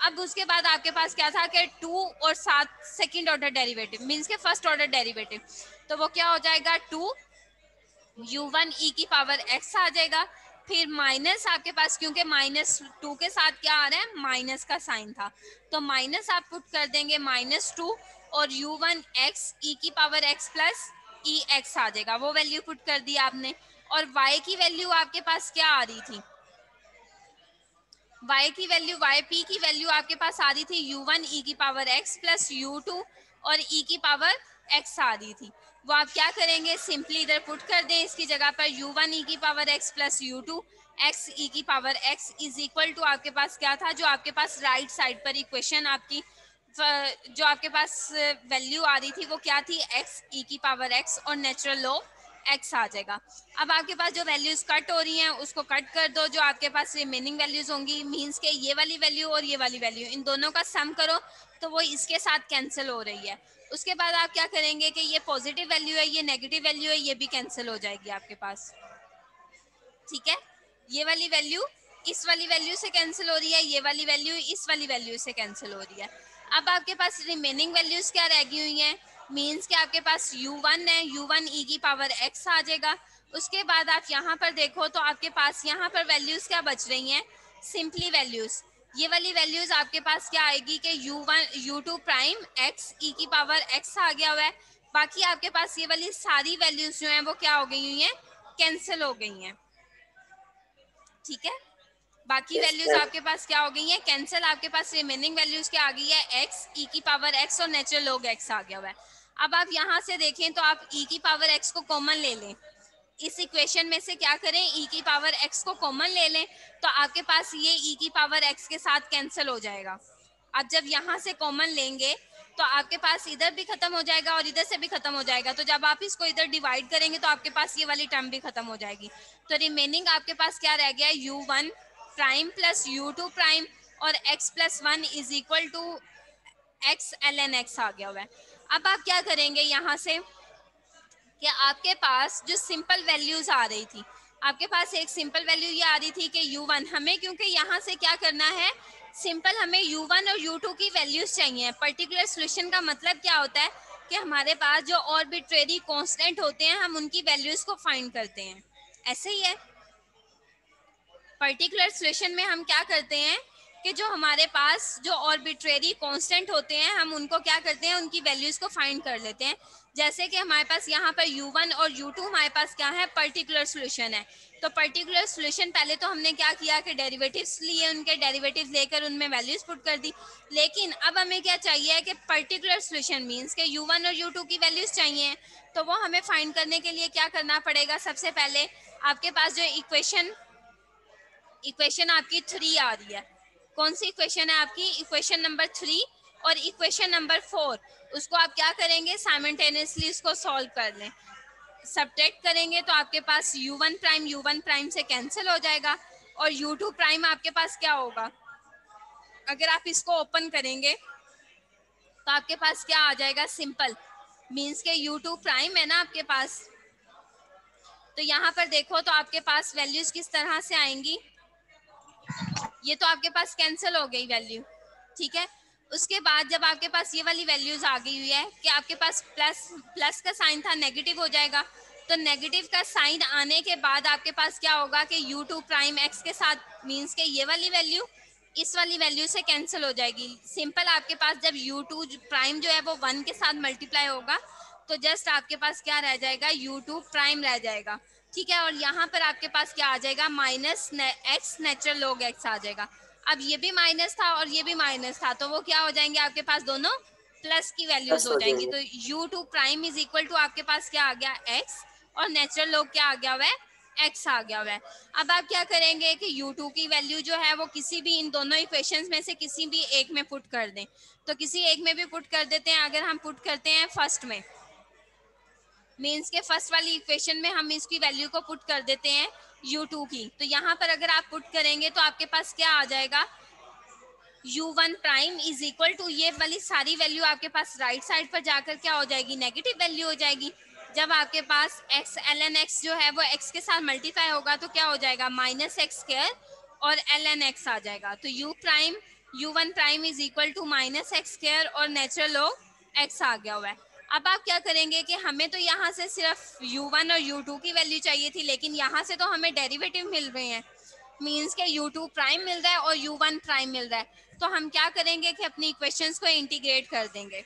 B: अब उसके बाद आपके पास क्या था कि 2 और 7 सेकंड ऑर्डर डेरिवेटिव मींस के फर्स्ट ऑर्डर डेरिवेटिव, तो वो क्या हो जाएगा 2 u1 e की पावर x आ जाएगा, फिर माइनस आपके पास क्योंकि -2 के साथ क्या आ रहा है माइनस का साइन था तो माइनस आप पुट कर देंगे -2 और u1 x e की power x plus e x आ जाएगा, वो वैल्यू पुट कर दी आपने। और y की वैल्यू आपके पास क्या आ रही थी, y की वैल्यू yp की वैल्यू आपके पास आ रही थी u1 e की पावर x प्लस u2 और e की पावर x आ रही थी। वो आप क्या करेंगे सिंपली इधर पुट कर दें इसकी जगह पर u1 e की power x plus u2 x e की power x is equal to आपके पास क्या था जो आपके पास राइट साइड पर इक्वेशन आपकी जो आपके पास वैल्यू आ रही थी वो क्या थी x e की पावर x और नेचुरल लॉग x आ जाएगा। अब आपके पास जो वैल्यूज कट हो रही हैं उसको कट कर दो, जो आपके पास रिमेनिंग वैल्यूज होंगी मींस के ये वाली वैल्यू और ये वाली वैल्यू इन दोनों का सम करो तो वो इसके साथ कैंसिल हो रही है। उसके बाद आप क्या करेंगे कि ये पॉजिटिव वैल्यू है ये नेगेटिव वैल्यू है ये भी कैंसिल हो जाएगी आपके पास। ठीक है, ये वाली वैल्यू इस वाली वैल्यू से कैंसिल हो रही है, ये वाली वैल्यू इस वाली वैल्यू से कैंसिल हो रही है। अब आपके पास रिमेनिंग वैल्यूज क्या रह गई हुई हैं, मींस के आपके पास u1 है u1 e की पावर x आ जाएगा। उसके बाद आप यहाँ पर देखो तो आपके पास यहाँ पर वैल्यूज क्या बच रही हैं, सिंपली वैल्यूज ये वाली वैल्यूज आपके पास क्या आएगी कि u2 प्राइम x e की पावर x आ गया हुआ है, बाकी आपके पास ये वाली सारी वैल्यूज जो हैं वो क्या हो गई हुई हैं कैंसिल हो गई हैं। ठीक है, बाकी वैल्यूज आपके पास क्या हो गई हैं कैंसिल, आपके पास रिमेनिंग वैल्यूज क्या आ गई है x e की पावर x और नेचुरल लॉग x आ गया हुआ है। अब आप यहाँ से देखें तो आप e की पावर x को कॉमन ले लें, इस इक्वेशन में से क्या करें e की पावर x को कॉमन ले लें तो आपके पास ये e की पावर x के साथ कैंसिल हो जाएगा। अब जब यहाँ से कॉमन लेंगे तो आपके पास इधर भी खत्म हो जाएगा और इधर से भी खत्म हो जाएगा, तो जब आप इसको इधर डिवाइड करेंगे तो आपके पास ये वाली टर्म भी खत्म हो जाएगी। तो रिमेनिंग आपके पास क्या रह गया है u1 prime plus u2 prime और x plus 1 is equal to x ln x आ गया हुआ है। अब आप क्या करेंगे यहाँ से कि आपके पास जो सिंपल वैल्यूज आ रही थी आपके पास एक सिंपल वैल्यू ये आ रही थी कि u1 हमें क्योंकि यहाँ से क्या करना है सिंपल हमें u1 और u2 की वैल्यूज चाहिए। पर्टिकुलर सॉल्यूशन का मतलब क्या होता है कि हमारे पास जो आर्बिट्रेरी कांस्टेंट होते हैं हम उनकी वैल्यूज को फाइंड करते हैं, ऐसे ही है। पर्टिकुलर सॉल्यूशन में हम क्या करते हैं कि जो हमारे पास जो आर्बिट्रेरी कांस्टेंट होते हैं हम उनको क्या करते हैं उनकी वैल्यूज को फाइंड कर लेते हैं। जैसे कि हमारे पास यहाँ पर u1 और u2 हमारे पास क्या है, पर्टिकुलर सॉल्यूशन है। तो पर्टिकुलर सॉल्यूशन पहले तो हमने क्या किया कि डेरिवेटिव्स लिए, उनके डेरिवेटिव्स लेकर उनमें वैल्यूज पुट कर दी। लेकिन अब हमें क्या चाहिए कि पर्टिकुलर सॉल्यूशन मींस के u1 और u2 की वैल्यूज चाहिए। तो वो हमें फाइंड करने के लिए क्या करना पड़ेगा, सबसे पहले आपके पास जो इक्वेशन आपकी 3 आ रही है, कौन सी इक्वेशन है आपकी, इक्वेशन नंबर 3 और इक्वेशन नंबर 4, उसको आप क्या करेंगे, साइमल्टेनियसली उसको सॉल्व कर लें। सब्ट्रैक्ट करेंगे तो आपके पास u1 प्राइम से कैंसिल हो जाएगा और u2 प्राइम आपके पास क्या होगा, अगर आप इसको ओपन करेंगे तो आपके पास क्या आ जाएगा, सिंपल मींस के u2 प्राइम है ना आपके पास। तो यहाँ पर देखो तो आपके पास वैल्यूज किस तरह से आएंगी, ये तो आपके पास कैंसिल हो गई वैल्यू, ठीक है। उसके बाद जब आपके पास ये वाली वैल्यूज आ गई हुई है कि आपके पास प्लस का साइन था, नेगेटिव हो जाएगा। तो नेगेटिव का साइन आने के बाद आपके पास क्या होगा कि u2 प्राइम x के साथ मींस के ये वाली वैल्यू इस वाली वैल्यू से कैंसिल हो जाएगी। सिंपल आपके पास जब u2 प्राइम जो है वो 1 के साथ मल्टीप्लाई होगा तो जस्ट आपके पास क्या रह जाएगा, u2 प्राइम रह जाएगा, ठीक है। और यहाँ पर आपके पास क्या आ जाएगा, minus x natural log x आ जाएगा। अब ये भी माइनस था और ये भी माइनस था, तो वो क्या हो जाएंगे आपके पास, दोनों प्लस की वैल्यूज हो जाएंगी। तो u2 prime is equal to आपके पास क्या आ गया, x, और नेचुरल लॉग क्या आ गया हुआ है, x आ गया हुआ है। अब आप क्या करेंगे कि u2 की वैल्यू जो है वो किसी भी इन दोनों इक्वेशंस में से किसी भी एक में पुट कर दें। तो किसी एक में भी पुट कर देते हैं। अगर हम पुट करते हैं फर्स्ट में, मीन्स के फर्स्ट वाली इक्वेशन में हम इसकी वैल्यू को पुट कर देते हैं u2 की, तो यहाँ पर अगर आप पुट करेंगे तो आपके पास क्या आ जाएगा, u1 prime is equal to, ये वाली सारी वैल्यू आपके पास राइट साइड पर जाकर क्या हो जाएगी, नेगेटिव वैल्यू हो जाएगी। जब आपके पास x ln x जो है वो x के साथ मल्टीप्लाई होगा तो क्या हो जाएगा, माइनस एक्स स्क्वायर और ln x आ जाएगा। तो u1 prime is equal to minus x square और नेचुरल लॉग x आ गया हुआ है। अब आप क्या करेंगे कि हमें तो यहाँ से सिर्फ u1 और u2 की वैल्यू चाहिए थी, लेकिन यहाँ से तो हमें डेरिवेटिव मिल रहे हैं, मींस के u2 प्राइम मिल रहा है और u1 प्राइम मिल रहा है। तो हम क्या करेंगे कि अपनी इक्वेशंस को इंटीग्रेट कर देंगे।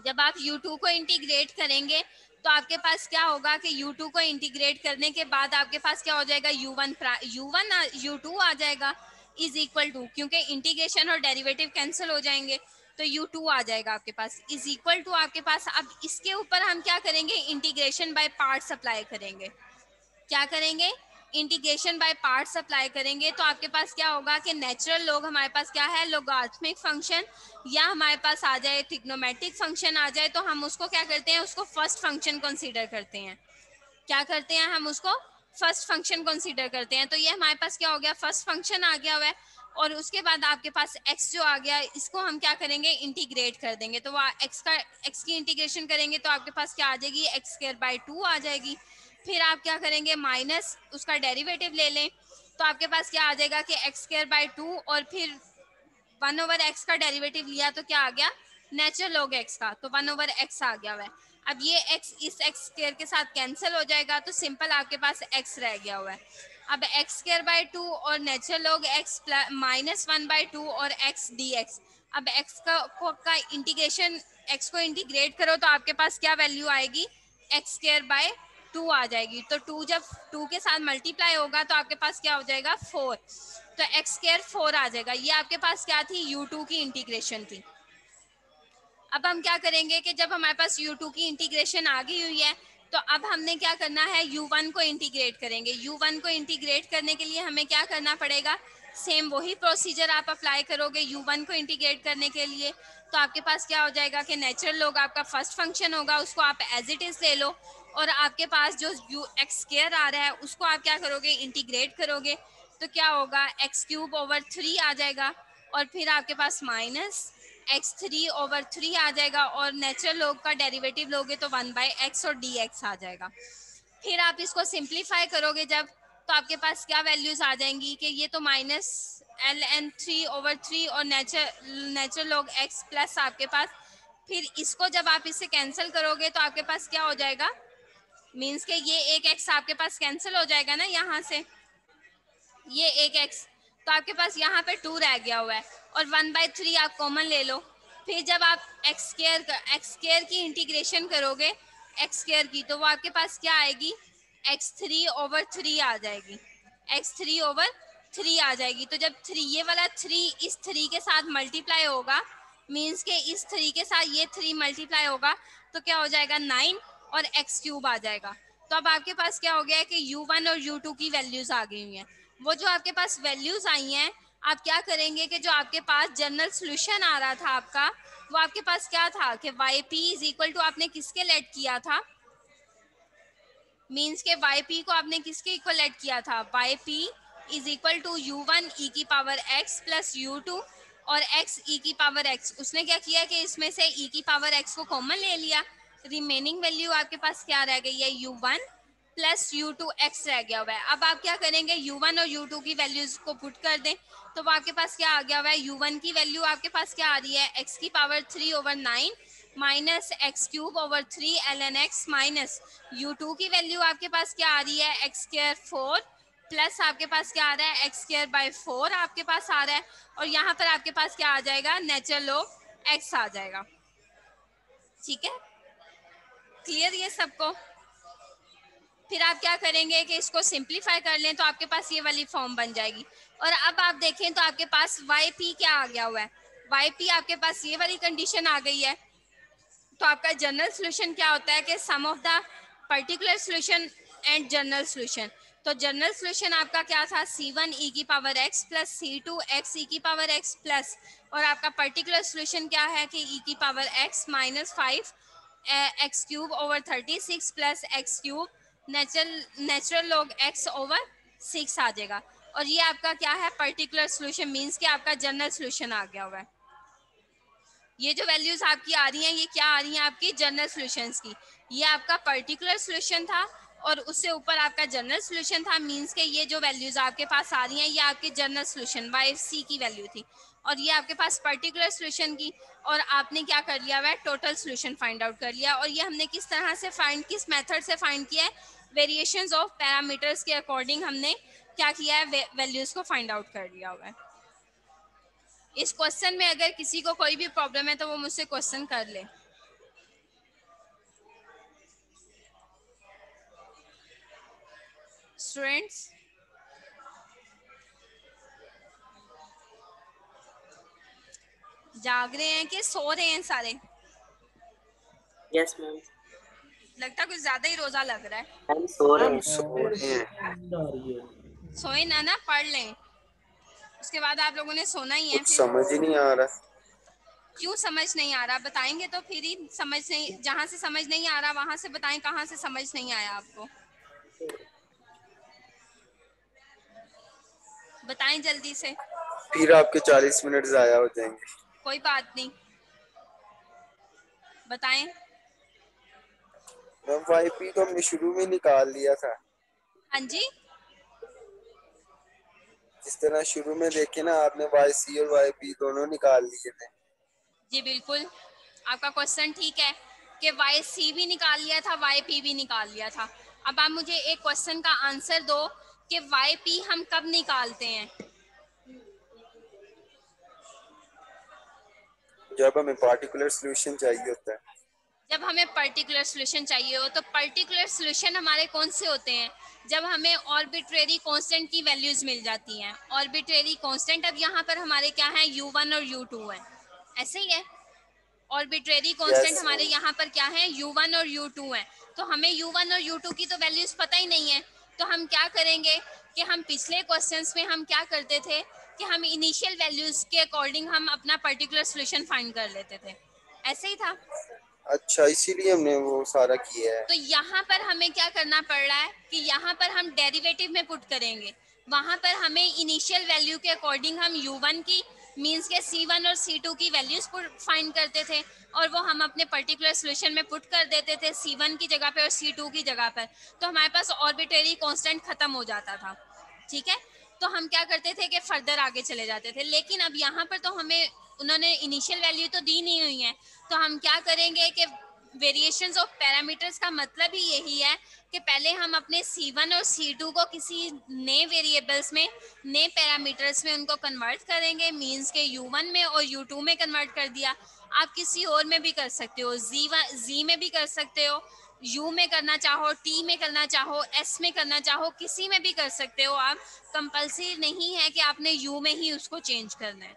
B: जब आप u2 को इंटीग्रेट करेंगे तो आपके पास क्या होगा कि u2 को इंटीग्रेट करने के बाद आपके पास क्या हो जाएगा, u2 आ जाएगा इज इक्वल टू, क्योंकि इंटीग्रेशन और डेरिवेटिव कैंसिल हो जाएंगे तो u2 आ जाएगा आपके पास इज इक्वल टू आपके पास। अब इसके ऊपर हम क्या करेंगे, इंटीग्रेशन बाय पार्ट्स अप्लाई करेंगे। क्या करेंगे, इंटीग्रेशन बाय पार्ट्स अप्लाई करेंगे। तो आपके पास क्या होगा कि नेचुरल लॉग हमारे पास क्या है, लोगारिथमिक फंक्शन, या हमारे पास आ जाए ट्रिग्नोमेट्रिक फंक्शन आ जाए तो हम उसको क्या करते हैं, उसको फर्स्ट फंक्शन कंसीडर करते हैं। क्या करते हैं, हम उसको फर्स्ट फंक्शन कंसीडर करते हैं। तो ये हमारे पास क्या हो गया, फर्स्ट फंक्शन आ गया हुआ है। और उसके बाद आपके पास x जो आ गया, इसको हम क्या करेंगे, इंटीग्रेट कर देंगे। तो वह x की इंटीग्रेशन करेंगे तो आपके पास क्या आ जाएगी, x² आ जाएगी। फिर आप क्या करेंगे, माइनस उसका डेरिवेटिव ले लें तो आपके पास क्या आ जाएगा कि x² और फिर 1/x का डेरिवेटिव लिया तो क्या आ गया, नेचुरल लॉग x का, तो 1/x आ गया हुआ है। अब ये x इस x² के साथ कैंसिल हो जाएगा तो सिंपल आपके पास x रह गया हुआ है। अब x² और नेचुरल लॉग x माइनस 1/2 और x dx। अब x का इंटीग्रेशन, x को इंटीग्रेट करो तो आपके पास क्या वैल्यू आएगी, x² आ जाएगी। तो 2 जब 2 के साथ मल्टीप्लाई होगा तो आपके पास क्या हो जाएगा, 4, तो x² 4 आ जाएगा। ये आपके पास क्या थी, u2 की इंटीग्रेशन थी। अब हम क्या करेंगे कि जब हमारे पास u2 की इंटीग्रेशन आ गई हुई है तो अब हमने क्या करना है, u1 को इंटीग्रेट करेंगे। u1 को इंटीग्रेट करने के लिए हमें क्या करना पड़ेगा, सेम वही प्रोसीजर आप अप्लाई करोगे u1 को इंटीग्रेट करने के लिए। तो आपके पास क्या हो जाएगा कि नेचुरल लॉग आपका फर्स्ट फंक्शन होगा, उसको आप एज इट इज ले लो, और आपके पास जो x² आ रहा है उसको आप क्या करोगे, इंटीग्रेट करोगे तो क्या होगा, x³ आ जाएगा। और फिर आपके पास माइनस x3/3 आ जाएगा, और नेचुरल लॉग का डेरिवेटिव लोगे तो 1/x और dx आ जाएगा। फिर आप इसको सिंप्लीफाई करोगे जब, तो आपके पास क्या वैल्यूज आ जाएंगी कि ये तो माइनस ln3/3 और नेचुरल लॉग x प्लस आपके पास, फिर इसको जब आप इससे कैंसिल करोगे तो आपके पास क्या हो जाएगा, मीन्स के ये एक x आपके पास कैंसिल हो जाएगा ना, यहाँ से ये एक x, तो आपके पास यहाँ पे 2 रह गया हुआ है, और 1/3 आप कॉमन ले लो फिर जब आप एक्स स्क्वायर की इंटीग्रेशन करोगे एक्स स्क्वायर की, तो वो आपके पास क्या आएगी, x3/3 आ जाएगी, x3/3 आ जाएगी। तो जब 3 ये वाला 3 इस 3 के साथ मल्टीप्लाई होगा, मीन्स के इस 3 के साथ ये 3 मल्टीप्लाई होगा, तो क्या हो जाएगा 9 और x³ आ जाएगा। तो अब आपके पास क्या हो गया है कि u1 और u2 की वैल्यूज आ गई हुई हैं। वो जो आपके पास वैल्यूज आई हैं, आप क्या करेंगे कि जो आपके पास जनरल सोल्यूशन आ रहा था आपका, वो आपके पास क्या था कि yp इज इक्वल टू आपने किसके लेट किया था, मीन्स के yp को आपने किसके इक्वल लेट किया था, yp is equal to u1 e की पावर x प्लस u2 और x e की पावर x। उसने क्या किया कि इसमें से e की पावर x को कॉमन ले लिया, रिमेनिंग वैल्यू आपके पास क्या रह गई है, u1 प्लस u2 x रह गया हुआ है। अब आप क्या करेंगे, u1 और u2 की वैल्यूज को पुट कर दें, तो वो आपके पास क्या आ गया हुआ है, u1 की वैल्यू आपके पास क्या आ रही है, x की power 3/9 minus x³/3 ln x minus u2 की वैल्यू आपके पास क्या आ रही है, x² 4 प्लस आपके पास क्या आ रहा है, x² 4 आपके पास आ रहा है, और यहाँ पर आपके पास क्या आ जाएगा, नेचुरल लॉग x आ जाएगा। ठीक है, क्लियर ये सबको। फिर आप क्या करेंगे कि इसको सिंप्लीफाई कर लें तो आपके पास ये वाली फॉर्म बन जाएगी। और अब आप देखें तो आपके पास yp क्या आ गया हुआ है, yp आपके पास ये वाली कंडीशन आ गई है। तो आपका जनरल सॉल्यूशन क्या होता है कि sum of the particular solution and general solution. तो जनरल सॉल्यूशन आपका क्या था, c1 e की power x plus c2 x e की पावर x प्लस, और आपका पर्टिकुलर सॉल्यूशन क्या है कि e की power x minus 5 x³/36 plus x³ natural log x/6 आ जाएगा। और ये आपका क्या है, पर्टिकुलर सॉल्यूशन, मींस कि आपका जनरल सॉल्यूशन आ गया हुआ है। ये जो वैल्यूज आपकी आ रही हैं, ये क्या आ रही हैं, आपकी जनरल सॉल्यूशंस की। ये आपका पर्टिकुलर सॉल्यूशन था और उससे ऊपर आपका जनरल सॉल्यूशन था, मींस के ये जो वैल्यूज आपके पास आ रही हैं, ये आपकी जनरल सॉल्यूशन yc की वैल्यू थी, और ये आपके पास पर्टिकुलर सॉल्यूशन की, और आपने क्या कर लिया हुआ है, टोटल सॉल्यूशन फाइंड आउट कर लिया। और ये हमने किस तरह से किस मेथड से फाइंड किया है, वेरिएशंस ऑफ पैरामीटर्स के अकॉर्डिंग हमने क्या किया है, वैल्यूज को फाइंड आउट कर लिया हुआ है। इस क्वेश्चन में अगर किसी को कोई भी प्रॉब्लम है तो वो मुझसे क्वेश्चन कर ले। स्टूडेंट्स, जाग रहे हैं कि सो रहे हैं सारे?
H: Yes ma'am.
B: लगता कुछ ज्यादा ही रोजा लग रहा है।
H: हम सो रहे हैं।
B: सोए ना, पढ़ लें, उसके बाद आप लोगों ने सोना ही है।
G: कुछ समझ ही नहीं आ रहा।
B: क्यों समझ नहीं आ रहा, बताएंगे तो फिर ही समझ नहीं, जहाँ से समझ नहीं आ रहा वहां से बताएं कहाँ से समझ नहीं आया आपको, बताएं जल्दी से।
G: फिर आपके 40 मिनट जाया हो जाएंगे।
B: कोई बात नहीं, बताएं।
G: yp तो हमने शुरू में निकाल लिया था।
B: हाँ जी,
G: जिस तरह शुरू में देखे ना आपने, yc और yp दोनों निकाल लिए थे।
B: जी बिल्कुल, आपका क्वेश्चन ठीक है कि yc भी निकाल लिया था, yp भी निकाल लिया था। अब आप मुझे एक क्वेश्चन का आंसर दो कि yp हम कब निकालते हैं?
G: जब हमें पार्टिकुलर सॉल्यूशन चाहिए होता है।
B: जब हमें पर्टिकुलर सॉल्यूशन चाहिए हो, तो पर्टिकुलर सॉल्यूशन हमारे कौन से होते हैं, जब हमें आर्बिट्रेरी कांस्टेंट की वैल्यूज मिल जाती हैं। आर्बिट्रेरी कांस्टेंट अब यहाँ पर हमारे क्या है, u1 और u2 है, ऐसे ही है। आर्बिट्रेरी कांस्टेंट हमारे यहाँ पर क्या है, u1 और u2 है। तो हमें u1 और u2 की तो वैल्यूज पता ही नहीं है, तो हम क्या करेंगे कि हम पिछले क्वेश्चंस में हम क्या करते थे कि हम इनिशियल वैल्यूज के अकॉर्डिंग हम अपना पर्टिकुलर सॉल्यूशन फाइंड कर लेते थे, ऐसे ही था।
G: अच्छा, इसीलिए हमने वो सारा किया है।
B: तो यहाँ पर हमें क्या करना पड़ रहा है कि यहाँ पर हम डेरिवेटिव में पुट करेंगे, वहां पर हमें इनिशियल वैल्यू के अकॉर्डिंग हम u1 की मींस के c1 और c2 की वैल्यूज फाइंड करते थे, और वो हम अपने पर्टिकुलर सॉल्यूशन में पुट कर देते थे c1 की जगह पे और c2 की जगह पर। तो हमारे पास आर्बिट्रेरी कांस्टेंट खत्म हो जाता था। ठीक है, तो हम क्या करते थे कि फर्दर आगे चले जाते थे। लेकिन अब यहाँ पर तो हमें उन्होंने इनिशियल वैल्यू तो दी नहीं हुई है, तो हम क्या करेंगे कि वेरिएशंस ऑफ पैरामीटर्स का मतलब ही यही है कि पहले हम अपने c1 और c2 को किसी नए वेरिएबल्स में, नए पैरामीटर्स में उनको कन्वर्ट करेंगे, मींस के u1 में और u2 में कन्वर्ट कर दिया। आप किसी और में भी कर सकते हो, जी में भी कर सकते हो, यू में करना चाहो, टी में करना चाहो, एस में करना चाहो, किसी में भी कर सकते हो आप। कंपल्सरी नहीं है कि आपने यू में ही उसको चेंज करना है,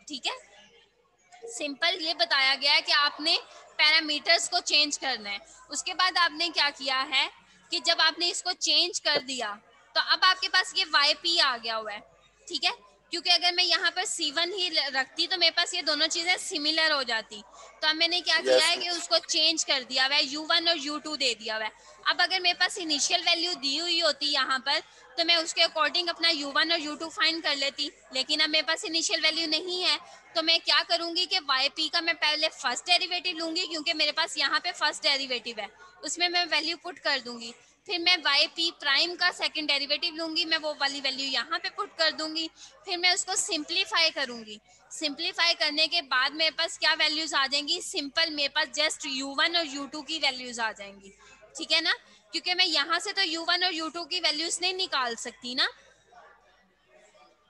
B: ठीक है। सिंपल ये बताया गया है कि आपने पैरामीटर्स को चेंज करना है। उसके बाद आपने क्या किया है कि जब आपने इसको चेंज कर दिया तो अब आपके पास ये YP आ गया हुआ है, ठीक है। क्योंकि अगर मैं यहाँ पर C1 ही रखती तो मेरे पास ये दोनों चीजें सिमिलर हो जाती। तो अब मैंने क्या किया है कि उसको चेंज कर दिया हुआ है, U1 और U2 दे दिया हुआ है। अब अगर मेरे पास इनिशियल वैल्यू दी हुई होती यहाँ पर तो मैं उसके अकॉर्डिंग अपना U1 और U2 फाइंड कर लेती, लेकिन अब मेरे पास इनिशियल वैल्यू नहीं है। तो मैं क्या करूंगी कि YP का मैं पहले फर्स्ट डेरिवेटिव लूंगी, क्योंकि मेरे पास यहाँ पे फर्स्ट डेरिवेटिव है, उसमें मैं वैल्यू पुट कर दूंगी। फिर मैं YP प्राइम का सेकंड डेरिवेटिव लूंगी, मैं वो वाली वैल्यू यहाँ पे पुट कर दूंगी। फिर मैं उसको सिंप्लीफाई करूंगी। सिंप्लीफाई करने के बाद मेरे पास क्या वैल्यूज आ जाएंगी, सिंपल मेरे पास जस्ट U1 और U2 की वैल्यूज आ जाएंगी, ठीक है ना। क्योंकि मैं यहाँ से तो U1 और U2 की वैल्यूज नहीं निकाल सकती ना,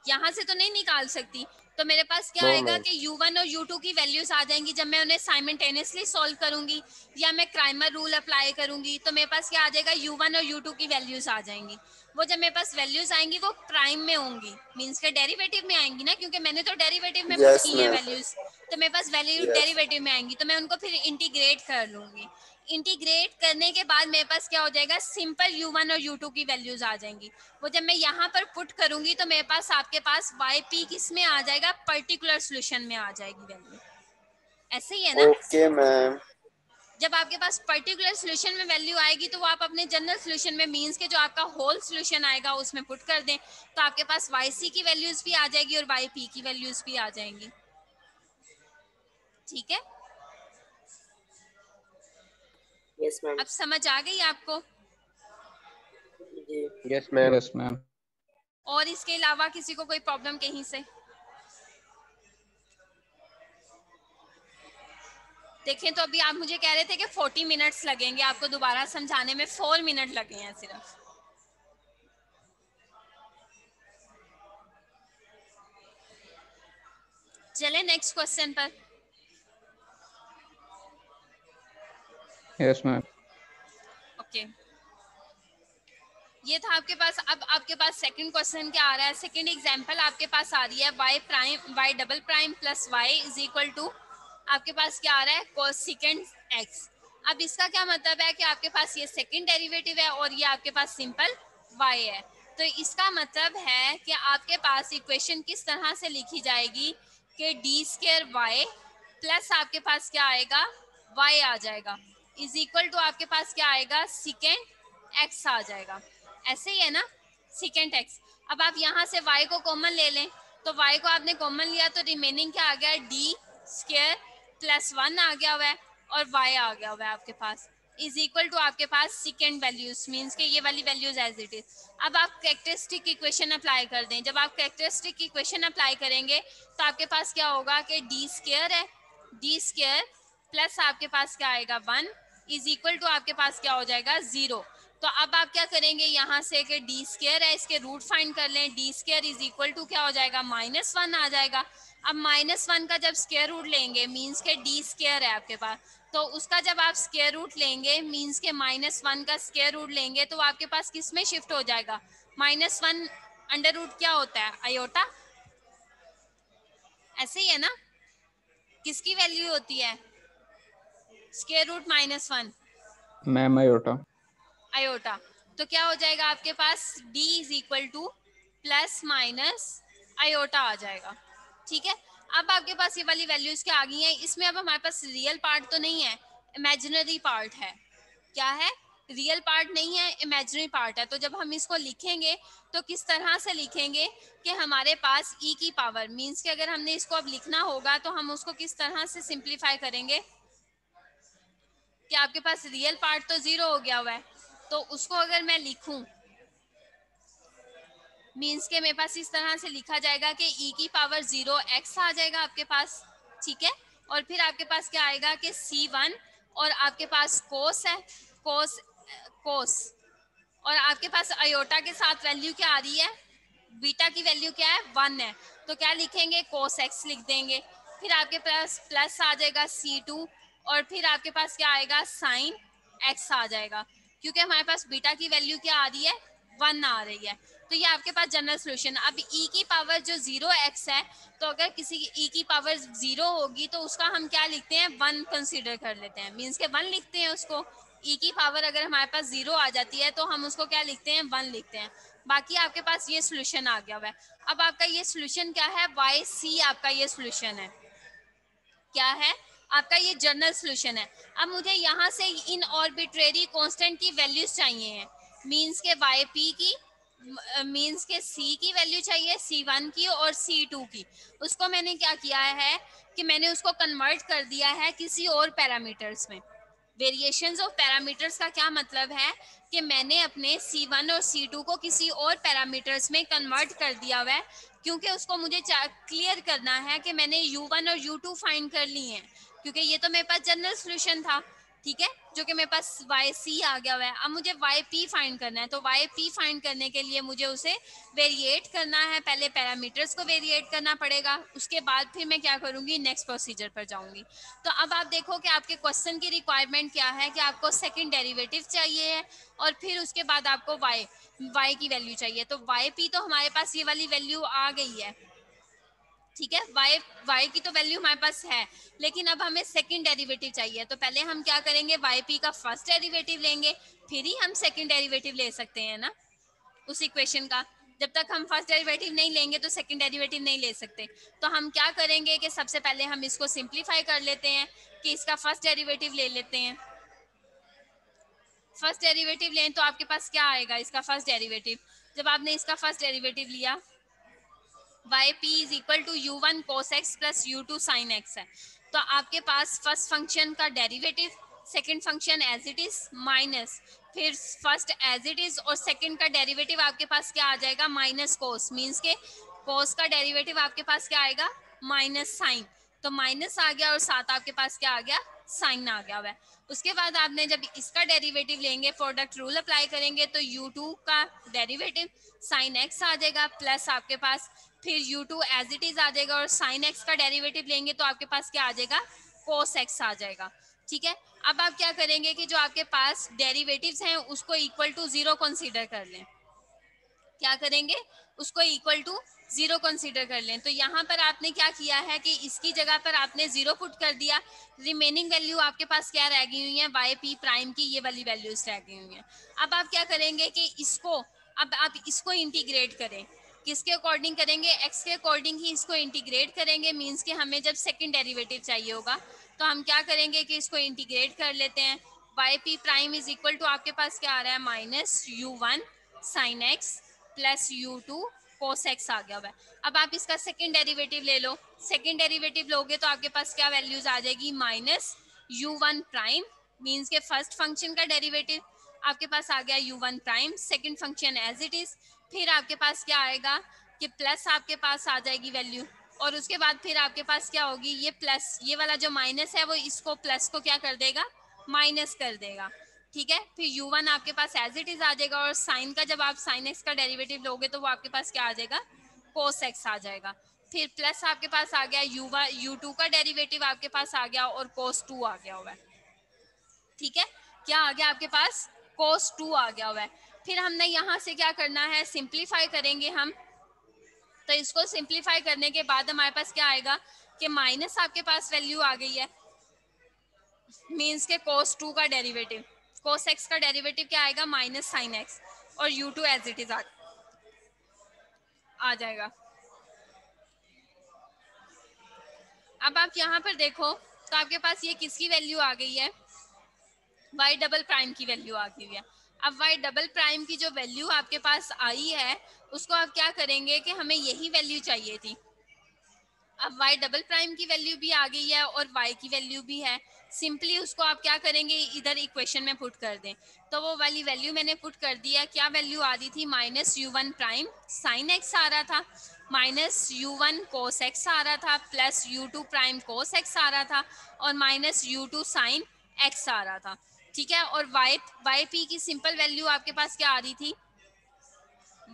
B: यहाँ से तो नहीं निकाल सकती। तो मेरे पास क्या आएगा कि U1 और U2 की वैल्यूज आ जाएंगी जब मैं उन्हें साइमल्टेनियसली सॉल्व करूंगी या मैं क्राइमर रूल अप्लाई करूंगी। तो मेरे पास क्या आ जाएगा, U1 और U2 की वैल्यूज आ जाएंगी। वो जब मेरे पास वैल्यूज आएंगी वो प्राइम में होंगी, मींस के डेरिवेटिव में आएंगी ना, क्योंकि मैंने तो डेरिवेटिव में पुट की है वैल्यूज। तो मेरे पास वैल्यू डेरिवेटिव में आएंगी, तो मैं उनको फिर इंटीग्रेट कर लूंगी। इंटीग्रेट करने के बाद मेरे पास क्या हो जाएगा, सिंपल U1 और U2 की वैल्यूज आ जाएंगी। वो जब मैं यहाँ पर पुट करूंगी तो मेरे पास आपके पास YP किस में आ जाएगा, पर्टिकुलर सॉल्यूशन में आ जाएगी वैल्यू। ऐसे ही है ना।
G: Okay ma'am.
B: जब आपके पास पर्टिकुलर सॉल्यूशन में वैल्यू आएगी तो वो आप अपने जनरल सॉल्यूशन में, मींस के जो आपका होल सॉल्यूशन आएगा उसमें पुट कर दें, तो आपके पास YC की वैल्यूज भी आ जाएगी और YP की वैल्यूज भी आ जाएंगी, ठीक है।
H: Yes ma'am.
B: अब समझ आ गई आपको?
H: जी
F: यस मैम। Yes ma'am.
B: और इसके अलावा किसी को कोई प्रॉब्लम कहीं से? देखें तो अभी आप मुझे कह रहे थे कि 40 मिनट्स लगेंगे आपको दोबारा समझाने में, 4 मिनट लगे हैं सिर्फ। चले नेक्स्ट क्वेश्चन पर।
F: Yes ma'am.
B: ओके, ये था आपके पास। अब आपके पास सेकंड क्वेश्चन क्या आ रहा है, सेकंड एग्जांपल आपके पास आ रही है y double prime plus y is equal to, आपके पास क्या आ रहा है, कोसेकेंट x। अब इसका क्या मतलब है कि आपके पास ये सेकंड डेरिवेटिव है और ये आपके पास सिंपल y है। तो इसका मतलब है कि आपके पास इक्वेशन किस तरह से लिखी जाएगी कि डी स्क्वायर y प्लस आपके पास क्या आएगा, y आ जाएगा, इज इक्वल टू आपके पास क्या आएगा, सेकेंड x आ जाएगा। ऐसे ही है ना, सेकेंड x। अब आप यहाँ से y को कॉमन ले लें, तो y को आपने कॉमन लिया तो रिमेनिंग क्या आ गया, डी स्क्वायर प्लस 1 आ गया हुआ है और y आ गया हुआ है आपके पास, इज इक्वल टू आपके पास सेकेंड वैल्यूज, मींस के ये वाली वैल्यूज एज इट इज। अब आप कैरेक्टरिस्टिक इक्वेशन अप्लाई कर दें। जब आप कैरेक्टरिस्टिक इक्वेशन अप्लाई करेंगे तो आपके पास क्या होगा कि डी स्क्वायर है, डी स्क्वायर प्लस आपके पास क्या आएगा 1 इज इक्वल टू आपके पास क्या हो जाएगा 0। तो अब आप क्या करेंगे, यहाँ से कि डी स्क्वायर है इसके रूट फाइंड कर लें, D square is equal to क्या हो जाएगा, -1 आ जाएगा। अब -1 का जब स्क्वायर रूट लेंगे, मींस के डी स्क्वायर है आपके पास, तो उसका जब आप स्क्वायर रूट लेंगे, मींस के -1 का स्क्वायर रूट लेंगे तो आपके पास किस में शिफ्ट हो जाएगा, -1 अंडर रूट क्या होता है, आयोटा। ऐसे ही है ना, किसकी वैल्यू होती है, square root -1
F: ma'am iota.
B: Iota. तो क्या हो जाएगा आपके पास, d is equal to plus minus iota आ जाएगा, ठीक है। अब आपके पास ये वाली वैल्यूज क्या आ गई हैं, इसमें अब हमारे पास रियल पार्ट तो नहीं है, इमेजिनरी पार्ट है। क्या है, रियल पार्ट नहीं है, इमेजिनरी पार्ट है। तो जब हम इसको लिखेंगे तो किस तरह से लिखेंगे कि हमारे पास e की पावर, मींस कि अगर हमने इसको अब लिखना होगा तो हम उसको किस तरह से सिंप्लीफाई करेंगे कि आपके पास रियल पार्ट तो 0 हो गया हुआ है, तो उसको अगर मैं लिखूं, मींस के मेरे पास इस तरह से लिखा जाएगा कि e की पावर 0x आ जाएगा आपके पास, ठीक है। और फिर आपके पास क्या आएगा कि c1 और आपके पास कोस है, कोस और आपके पास आयोटा के साथ वैल्यू क्या आ रही है, बीटा की वैल्यू क्या है 1 है, तो क्या लिखेंगे, कोस x लिख देंगे। फिर आपके पास प्लस आ जाएगा C2 और फिर आपके पास क्या आएगा साइन x आ जाएगा, क्योंकि हमारे पास बीटा की वैल्यू क्या आ रही है 1 आ रही है। तो ये आपके पास जनरल सोल्यूशन। अब e की पावर जो 0x है, तो अगर किसी की e की पावर 0 होगी तो उसका हम क्या लिखते हैं 1 कंसीडर कर लेते हैं, मींस के 1 लिखते हैं उसको। e की पावर अगर हमारे पास 0 आ जाती है तो हम उसको क्या लिखते हैं 1 लिखते हैं। बाकी आपके पास ये सोल्यूशन आ गया हुआ है। अब आपका ये सोल्यूशन क्या है YC, आपका ये सोल्यूशन है, क्या है आपका ये जनरल सोल्यूशन है। अब मुझे यहाँ से इन आर्बिट्रेरी कांस्टेंट की वैल्यूज चाहिए हैं, मींस के YP की, मींस के C की वैल्यू चाहिए, C1 की और C2 की। उसको मैंने क्या किया है कि मैंने उसको कन्वर्ट कर दिया है किसी और पैरामीटर्स में। वेरिएशंस ऑफ पैरामीटर्स का क्या मतलब है कि मैंने अपने C1 और C2 को किसी और पैरामीटर्स में कन्वर्ट कर दिया हुआ है, क्योंकि उसको मुझे क्लियर करना है कि मैंने U1 और U2 फाइंड कर ली हैं, क्योंकि ये तो मेरे पास जनरल सॉल्यूशन था, ठीक है, जो कि मेरे पास YC आ गया हुआ है। अब मुझे YP फाइंड करना है, तो YP फाइंड करने के लिए मुझे उसे वेरिएट करना है, पहले पैरामीटर्स को वेरिएट करना पड़ेगा, उसके बाद फिर मैं क्या करूंगी नेक्स्ट प्रोसीजर पर जाऊंगी। तो अब आप देखो कि आपके क्वेश्चन की रिक्वायरमेंट क्या है कि आपको सेकंड डेरिवेटिव चाहिए है और फिर उसके बाद आपको y की वैल्यू चाहिए। तो YP तो हमारे पास ये वाली वैल्यू आ गई है, ठीक है, y की तो वैल्यू हमारे पास है, लेकिन अब हमें सेकंड डेरिवेटिव चाहिए। तो पहले हम क्या करेंगे YP का फर्स्ट डेरिवेटिव लेंगे, फिर ही हम सेकंड डेरिवेटिव ले सकते हैं ना उस इक्वेशन का। जब तक हम फर्स्ट डेरिवेटिव नहीं लेंगे तो सेकंड डेरिवेटिव नहीं ले सकते। तो हम क्या करेंगे कि सबसे पहले हम इसको सिंप्लीफाई कर लेते हैं कि इसका फर्स्ट डेरिवेटिव ले लेते हैं। फर्स्ट डेरिवेटिव लें तो आपके पास क्या आएगा इसका फर्स्ट डेरिवेटिव। जब आपने इसका फर्स्ट डेरिवेटिव लिया YP is equal to U1 cos x plus U2 sin x है, तो आपके पास फर्स्ट फंक्शन का derivative, second function as it is minus, फिर फर्स्ट एज इट इज और सेकंड का डेरिवेटिव आपके पास क्या आ जाएगा माइनस कोस, मींस के कोस का डेरिवेटिव आपके पास क्या आएगा माइनस साइन। तो माइनस आ गया और साथ आपके पास क्या आ गया साइन आ गया हुआ है। उसके बाद आपने जब इसका डेरिवेटिव लेंगे, प्रोडक्ट रूल अप्लाई करेंगे, तो U2 का डेरिवेटिव साइन x आ जाएगा प्लस आपके पास फिर U2 एज इट इज आ जाएगा और साइन x का डेरिवेटिव लेंगे तो आपके पास क्या आ जाएगा कोस x आ जाएगा, ठीक है। अब आप क्या करेंगे कि जो आपके पास डेरिवेटिव्स हैं उसको इक्वल टू 0 कंसीडर कर लें। क्या करेंगे उसको इक्वल टू 0 कंसीडर कर लें। तो यहाँ पर आपने क्या किया है कि इसकी जगह पर आपने 0 पुट कर दिया, रिमेनिंग वैल्यू आपके पास क्या रह गई हुई है YP प्राइम की ये वाली वैल्यूज रह गई हुई हैं। अब आप क्या करेंगे कि इसको अब आप इसको इंटीग्रेट करें, किसके अकॉर्डिंग करेंगे x के अकॉर्डिंग ही इसको इंटीग्रेट करेंगे, मींस कि हमें जब सेकंड डेरिवेटिव चाहिए होगा तो हम क्या करेंगे कि इसको इंटीग्रेट कर लेते हैं। YP prime is equal to आपके पास क्या आ रहा है minus U1 sine x plus U2 cos x आ गया हुआ है। अब आप इसका सेकंड डेरिवेटिव ले लो, सेकंड डेरिवेटिव लोगे तो आपके पास क्या वैल्यूज आ जाएगी माइनस U1 प्राइम, मींस के फर्स्ट फंक्शन का डेरिवेटिव आपके पास आ गया U1 prime, second function as it is, फिर आपके पास क्या आएगा कि प्लस आपके पास आ जाएगी वैल्यू और उसके बाद फिर आपके पास क्या होगी ये प्लस, ये वाला जो माइनस है वो इसको प्लस को क्या कर देगा माइनस कर देगा, ठीक है। फिर U1 आपके पास एज इट इज आ जाएगा और साइन का जब आप साइन x का डेरिवेटिव लोगे तो वो आपके पास क्या आ जाएगा cos x आ जाएगा। फिर प्लस आपके पास आ गया U2 का डेरिवेटिव आपके पास आ गया और cos 2 आ गया हुआ है, ठीक है। क्या आ गया आपके पास cos 2 आ गया हुआ है। फिर हमने यहाँ से क्या करना है सिंप्लीफाई करेंगे हम, तो इसको सिंप्लीफाई करने के बाद हमारे पास क्या आएगा कि माइनस आपके पास वैल्यू आ गई है, मींस के cos 2 का डेरिवेटिव, cos x का डेरिवेटिव क्या आएगा माइनस साइन x और U2 एज इट इज आ जाएगा। अब आप यहाँ पर देखो तो आपके पास ये किसकी वैल्यू आ गई है y डबल प्राइम की वैल्यू आ गई है। अब y डबल प्राइम की जो वैल्यू आपके पास आई है उसको आप क्या करेंगे कि हमें यही वैल्यू चाहिए थी। अब y डबल प्राइम की वैल्यू भी आ गई है और y की वैल्यू भी है, सिंपली उसको आप क्या करेंगे इधर इक्वेशन में पुट कर दें। तो वो वाली वैल्यू मैंने पुट कर दिया, क्या वैल्यू आ रही थी minus U1 prime sine x आ रहा था, माइनस U1 cos x आ रहा था, plus U2 prime cos x आ रहा था और माइनस U2 साइन x आ रहा था, ठीक है। और YP की सिंपल वैल्यू आपके पास क्या आ रही थी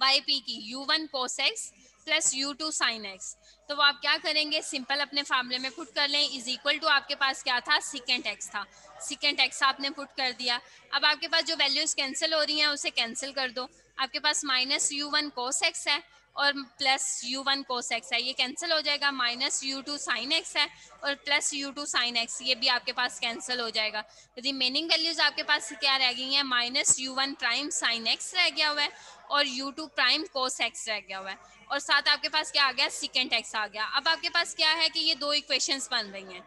B: वाई पी की u1 cos x plus u2 sin x। तो वो आप क्या करेंगे, सिंपल अपने फार्मूले में पुट कर लें, इज इक्वल टू आपके पास क्या था, सिकेंट x था, सिकेंट x आपने पुट कर दिया। अब आपके पास जो वैल्यूज कैंसिल हो रही हैं उसे कैंसिल कर दो, आपके पास माइनस u1 cos x है और प्लस u1 cos x है, ये कैंसिल हो जाएगा, माइनस u2 sin x है और प्लस u2 sin x, ये भी आपके पास कैंसिल हो जाएगा। रिमेनिंग वैल्यूज आपके पास क्या रह गई हैं, minus u1 prime sin x रह गया हुआ है और u2 प्राइम cos x रह गया हुआ है और साथ आपके पास क्या आ गया, सिकेंट x आ गया। अब आपके पास क्या है कि ये दो इक्वेशंस बन रही हैं,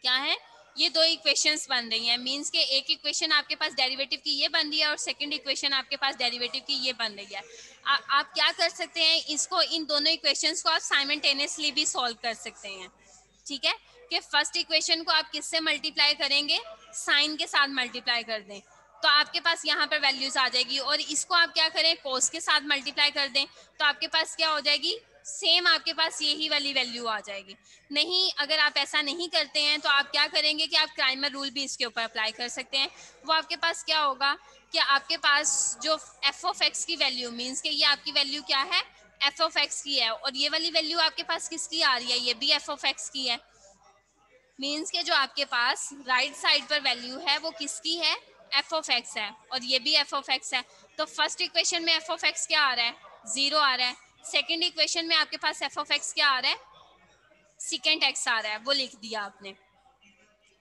B: क्या है, ये दो इक्वेशंस बन रही हैं, मींस के एक इक्वेशन आपके पास डेरिवेटिव की ये बन रही है और सेकंड इक्वेशन आपके पास डेरिवेटिव की ये बन रही है। आप क्या कर सकते हैं, इसको, इन दोनों इक्वेशंस को आप साइमल्टेनियसली भी सॉल्व कर सकते हैं। ठीक है, कि फर्स्ट इक्वेशन को आप किससे मल्टीप्लाई करेंगे, साइन के साथ मल्टीप्लाई कर दें तो आपके पास यहाँ पर वैल्यूज आ जाएगी, और इसको आप क्या करें, कोस के साथ मल्टीप्लाई कर दें तो आपके पास क्या हो जाएगी, सेम आपके पास यही वाली वैल्यू आ जाएगी। नहीं, अगर आप ऐसा नहीं करते हैं तो आप क्या करेंगे कि आप क्राइमर रूल भी इसके ऊपर अप्लाई कर सकते हैं। वो आपके पास क्या होगा कि आपके पास जो एफ ऑफ एक्स की वैल्यू, मीन्स के ये आपकी वैल्यू क्या है, एफ ऑफ एक्स की है, और ये वाली वैल्यू आपके पास किसकी आ रही है, ये भी एफ ऑफ एक्स की है। मीन्स के जो आपके पास राइट साइड पर वैल्यू है वो किसकी है, एफ ऑफ एक्स है, और ये भी एफ ऑफ एक्स है। तो फर्स्ट इक्वेशन में एफ ऑफ एक्स क्या आ रहा है, 0 आ रहा है। सेकंड इक्वेशन में आपके पास एफ ऑफ एक्स क्या आ रहा है, सिकेंट एक्स आ रहा है, वो लिख दिया आपने।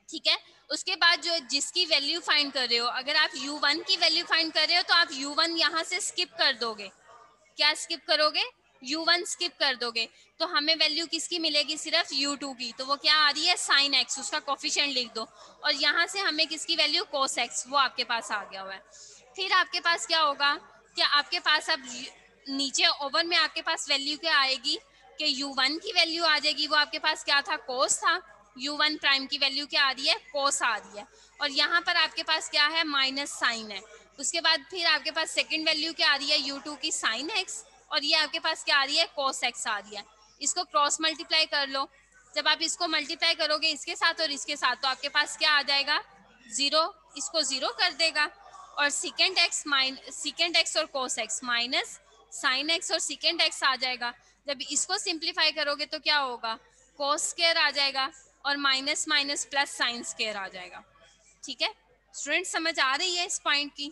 B: ठीक है, उसके बाद जो जिसकी वैल्यू फाइंड कर रहे हो, अगर आप u1 की वैल्यू फाइंड कर रहे हो तो आप u1 यहाँ से स्किप कर दोगे। क्या स्किप करोगे, u1 स्किप कर दोगे, तो हमें वैल्यू किसकी मिलेगी, सिर्फ u2 की, तो वो क्या आ रही है, साइन एक्स, उसका कोफिशिएंट लिख दो, और यहाँ से हमें किसकी वैल्यू, कोस एक्स, वो आपके पास आ गया हुआ है। फिर आपके पास क्या होगा कि आपके पास अब नीचे ओवर में आपके पास वैल्यू क्या आएगी कि u1 की वैल्यू आ जाएगी, वो आपके पास क्या था, कोस था, u1 प्राइम की वैल्यू क्या आ रही है, कोस आ रही है, और यहाँ पर आपके पास क्या है, माइनस साइन है। उसके बाद फिर आपके पास सेकंड वैल्यू क्या आ रही है, u2 की साइन एक्स, और ये आपके पास क्या आ रही है, कोस एक्स आ रही है। इसको क्रॉस मल्टीप्लाई कर लो, जब आप इसको मल्टीप्लाई करोगे इसके साथ और इसके साथ तो आपके पास क्या आ जाएगा, 0, इसको 0 कर देगा, और सिकेंट एक्स और cos x minus sine x और सिकेंट एक्स आ जाएगा। जब इसको सिंप्लीफाई करोगे तो क्या होगा, कोस स्क्वायर आ जाएगा और minus minus plus sine square आ जाएगा। ठीक है स्टूडेंट, समझ आ रही है इस पॉइंट की?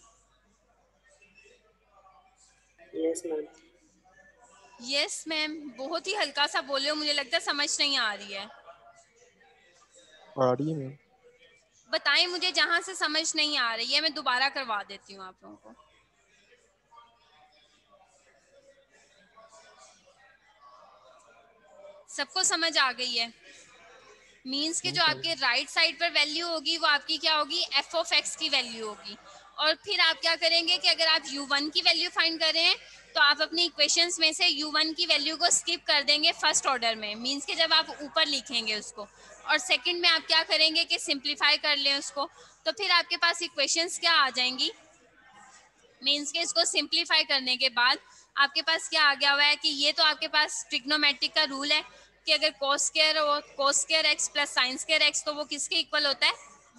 H: Yes ma'am.
B: यस मैम, बहुत ही हल्का सा बोले हो, मुझे लगता है समझ नहीं आ रही है।
A: आ रही है मैम।
B: बताएं मुझे जहां से समझ नहीं आ रही है, मैं दोबारा करवा देती हूँ आप लोगों को। सबको समझ आ गई है? मीन्स के जो आपके राइट साइड पर वैल्यू होगी वो आपकी क्या होगी, एफ ऑफ एक्स की वैल्यू होगी, और फिर आप क्या करेंगे कि अगर आप u1 की वैल्यू फाइंड कर रहे हैं तो आप अपनी इक्वेशंस में से u1 की वैल्यू को स्किप कर देंगे फर्स्ट ऑर्डर में, मीन्स के जब आप ऊपर लिखेंगे उसको, और सेकंड में आप क्या करेंगे कि सिंप्लीफाई कर लें उसको, तो फिर आपके पास इक्वेशंस क्या आ जाएंगी, मीन्स के इसको सिंप्लीफाई करने के बाद आपके पास क्या आ गया हुआ है कि ये तो आपके पास ट्रिग्नोमेट्रिक का रूल है कि अगर cos square x plus sine square x तो वो किसके इक्वल होता है,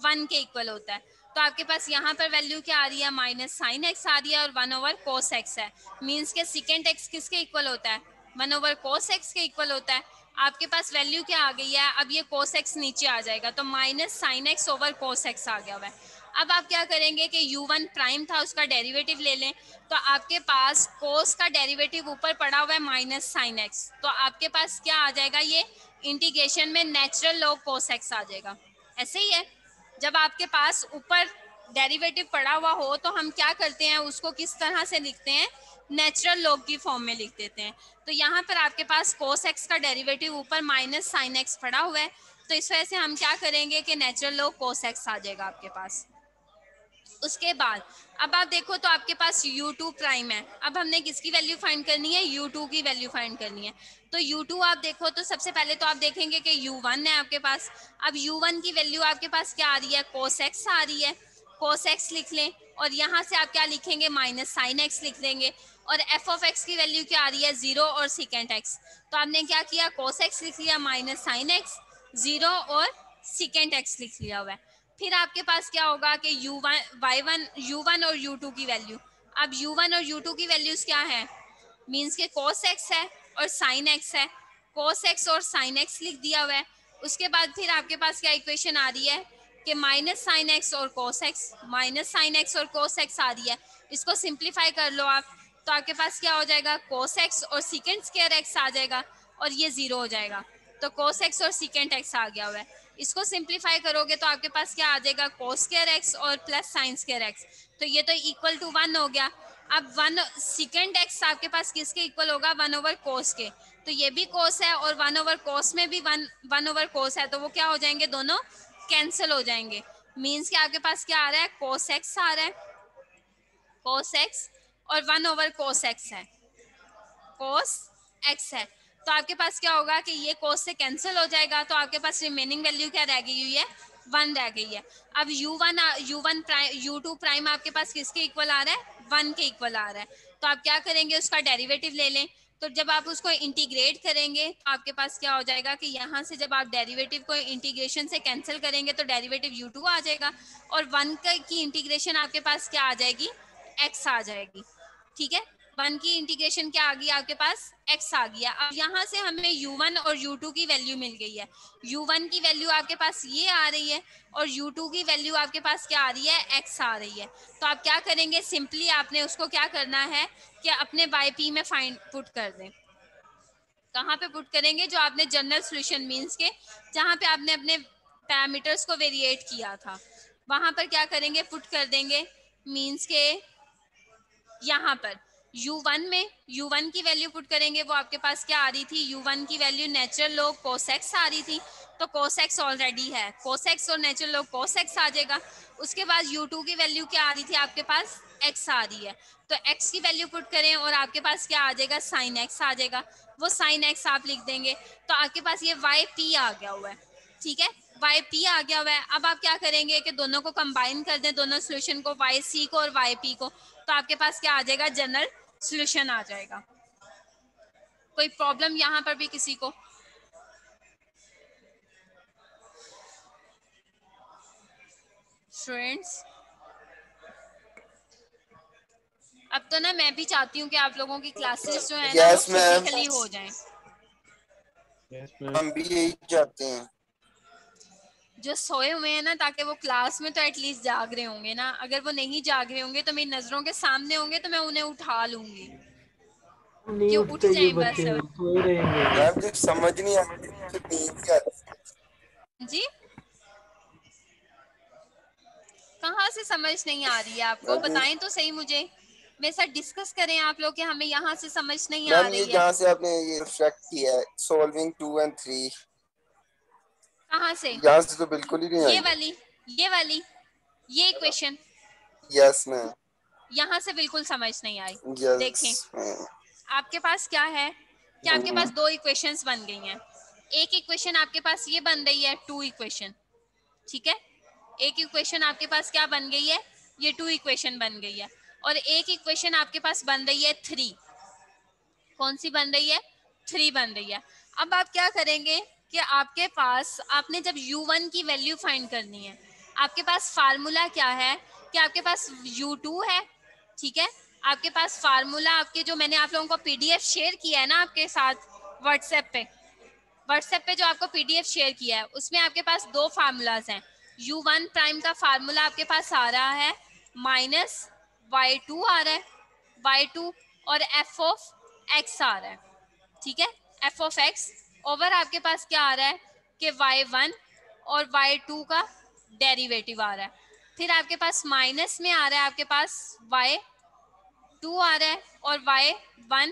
B: 1 के इक्वल होता है। तो आपके पास यहाँ पर वैल्यू क्या आ रही है, माइनस साइन एक्स आ रही है और 1 ओवर कोस एक्स है, मीन्स के सिकेंट एक्स किसके इक्वल होता है, 1 ओवर कोस एक्स के इक्वल होता है। आपके पास वैल्यू क्या आ गई है, अब ये कोस एक्स नीचे आ जाएगा तो minus sine X over cos X आ गया हुआ है। अब आप क्या करेंगे कि u1 प्राइम था उसका डेरिवेटिव ले लें, तो आपके पास कोस का डेरिवेटिव ऊपर पड़ा हुआ है माइनस साइन एक्स, तो आपके पास क्या आ जाएगा, ये इंटीग्रेशन में नेचुरल लॉग कोस एक्स आ जाएगा। ऐसे ही है, जब आपके पास ऊपर डेरिवेटिव पड़ा हुआ हो तो हम क्या करते हैं, उसको किस तरह से लिखते हैं, नेचुरल लॉग की फॉर्म में लिख देते हैं। तो यहाँ पर आपके पास कोस एक्स का डेरिवेटिव ऊपर माइनस साइन एक्स पड़ा हुआ है, तो इस वजह से हम क्या करेंगे कि नेचुरल लॉग कोस एक्स आ जाएगा आपके पास। उसके बाद अब आप देखो तो आपके पास u2 प्राइम है, अब हमने किसकी वैल्यू फाइंड करनी है, u2 की वैल्यू फाइंड करनी है। तो u2 आप देखो तो सबसे पहले तो आप देखेंगे कि u1 है आपके पास, अब u1 की वैल्यू आपके पास क्या आ रही है, cos x आ रही है, cos x लिख लें, और यहाँ से आप क्या लिखेंगे, माइनस साइन एक्स लिख देंगे, और f ऑफ x की वैल्यू क्या आ रही है, 0 और सिकेंट x, तो आपने क्या किया, cos x लिख लिया, माइनस साइन एक्स, 0 और सिकेंट x लिख लिया हुआ है। फिर आपके पास क्या होगा कि u1 और u2 की वैल्यू, अब u1 और u2 की वैल्यूज क्या है, मीन्स के cos x है और sin x है, cos x और sin x लिख दिया हुआ है। उसके बाद फिर आपके पास क्या इक्वेशन आ रही है कि माइनस साइन एक्स और cos x, minus sine x और cos x आ रही है। इसको सिंप्लीफाई कर लो आप, तो आपके पास क्या हो जाएगा, cos x और secant स्क्वायर x आ जाएगा और ये 0 हो जाएगा, तो cos x और secant x आ गया हुआ है। इसको सिंप्लीफाई करोगे तो आपके पास क्या आ जाएगा, cos स्क्वायर x और प्लस साइन स्क्वायर x, तो ये तो इक्वल टू 1 हो गया। अब 1 secant x आपके पास किसके इक्वल होगा, 1 ओवर cos के, तो ये भी cos है और 1 ओवर cos में भी 1 ओवर cos है, तो वो क्या हो जाएंगे, दोनों कैंसिल हो जाएंगे। मीन्स कि आपके पास क्या आ रहा है, cos x आ रहा है, cos x और 1 ओवर cos x है, cos x है, तो आपके पास क्या होगा कि ये cos से कैंसिल हो जाएगा, तो आपके पास रिमेनिंग वैल्यू क्या रह गई हुई है, 1 रह गई है। अब u1 प्राइम u2 प्राइम आपके पास किसके इक्वल आ रहा है, 1 के इक्वल आ रहा है, तो आप क्या करेंगे, उसका डेरिवेटिव ले लें। तो जब आप उसको इंटीग्रेट करेंगे तो आपके पास क्या हो जाएगा कि यहाँ से जब आप डेरिवेटिव को इंटीग्रेशन से कैंसिल करेंगे तो डेरिवेटिव u2 आ जाएगा और 1 की इंटीग्रेशन आपके पास क्या आ जाएगी, x आ जाएगी। ठीक है, 1 की इंटीग्रेशन क्या आ गई आपके पास, x आ गया। अब यहाँ से हमें u1 और u2 की वैल्यू मिल गई है। u1 की वैल्यू आपके पास ये आ रही है और u2 की वैल्यू आपके पास क्या आ रही है, x आ रही है। तो आप क्या करेंगे, सिंपली आपने उसको क्या करना है कि अपने yp में फाइंड पुट कर दें। कहाँ पे पुट करेंगे, जो आपने जनरल सॉल्यूशन मींस के जहाँ पे आपने अपने पैरामीटर्स को वेरिएट किया था वहां पर क्या करेंगे, पुट कर देंगे। मींस के यहाँ पर u1 में u1 की वैल्यू पुट करेंगे, वो आपके पास क्या आ रही थी, u1 की value natural log cos x आ रही थी, तो cos x ऑलरेडी है, cos x और नेचुरल लॉग cos x आ जाएगा। उसके बाद u2 की वैल्यू क्या आ रही थी आपके पास, x आ रही है, तो x की वैल्यू पुट करें और आपके पास क्या आ जाएगा, sin x आ जाएगा, वो sin x आप लिख देंगे, तो आपके पास ये yp आ गया हुआ है। ठीक है, yp आ गया हुआ है। अब आप क्या करेंगे कि दोनों को कंबाइन कर दें, दोनों सॉल्यूशन को, yc को और yp को, तो आपके पास क्या आ जाएगा, जनरल सॉल्यूशन आ जाएगा। कोई प्रॉब्लम यहाँ पर भी किसी को? स्टूडेंट्स, अब तो ना मैं भी चाहती हूँ कि आप लोगों की क्लासेस जो है ना वो फिजिकली हो जाएं।
G: हम भी यही चाहते हैं,
B: जो सोए हुए हैं ना, ताकि वो क्लास में तो एटलीस्ट जाग रहे होंगे ना। अगर वो नहीं जाग रहे होंगे तो मेरी नजरों के सामने होंगे तो मैं उन्हें उठा लूंगी
C: नहीं
B: कि उठ
C: उठते ये
B: जाएं
C: बच्चे
B: बस।
C: सोए रहेंगे।
G: मैम जो समझ नहीं आती तो नींद ही आती है।
B: जी, कहाँ से समझ नहीं आ रही है आपको, बताएं तो सही मुझे, मेरे साथ डिस्कस करें आप लोग कि हमें यहाँ से समझ नहीं आ
G: मैम ये
B: रही है।
G: जहाँ से आपने ये रिफ्लेक्ट किया है सॉल्विंग 2 और 3,
B: कहाँ से?
G: यहाँ से तो बिल्कुल ही नहीं आई।
B: ये वाली ये इक्वेशन,
G: यस मैम,
B: यहाँ से बिल्कुल समझ नहीं आई।
G: यस
B: देखें आपके पास क्या है कि आपके पास दो इक्वेशंस बन गई हैं। एक इक्वेशन आपके पास ये बन रही है 2 इक्वेशन, ठीक है, एक इक्वेशन आपके पास क्या बन गई है, ये 2 इक्वेशन बन गई है, और एक इक्वेशन आपके पास बन रही है 3। कौन सी बन रही है, 3 बन रही है। अब आप क्या करेंगे कि आपके पास, आपने जब u1 की वैल्यू फाइंड करनी है, आपके पास फार्मूला क्या है कि आपके पास u2 है, ठीक है, आपके पास फार्मूला, आपके जो मैंने आप लोगों को पीडीएफ शेयर किया है ना आपके साथ व्हाट्सएप पे जो आपको पीडीएफ शेयर किया है, उसमें आपके पास 2 फार्मूलाज हैं। u1 प्राइम का फार्मूला आपके पास आ रहा है माइनस y2 आ रहा है, y2 और f ऑफ x आ रहा है, ठीक है, f ऑफ x ओवर आपके पास क्या आ रहा है कि y1 और y2 का डेरिवेटिव आ रहा है। फिर आपके पास माइनस में आ रहा है आपके पास y2 आ रहा है और y1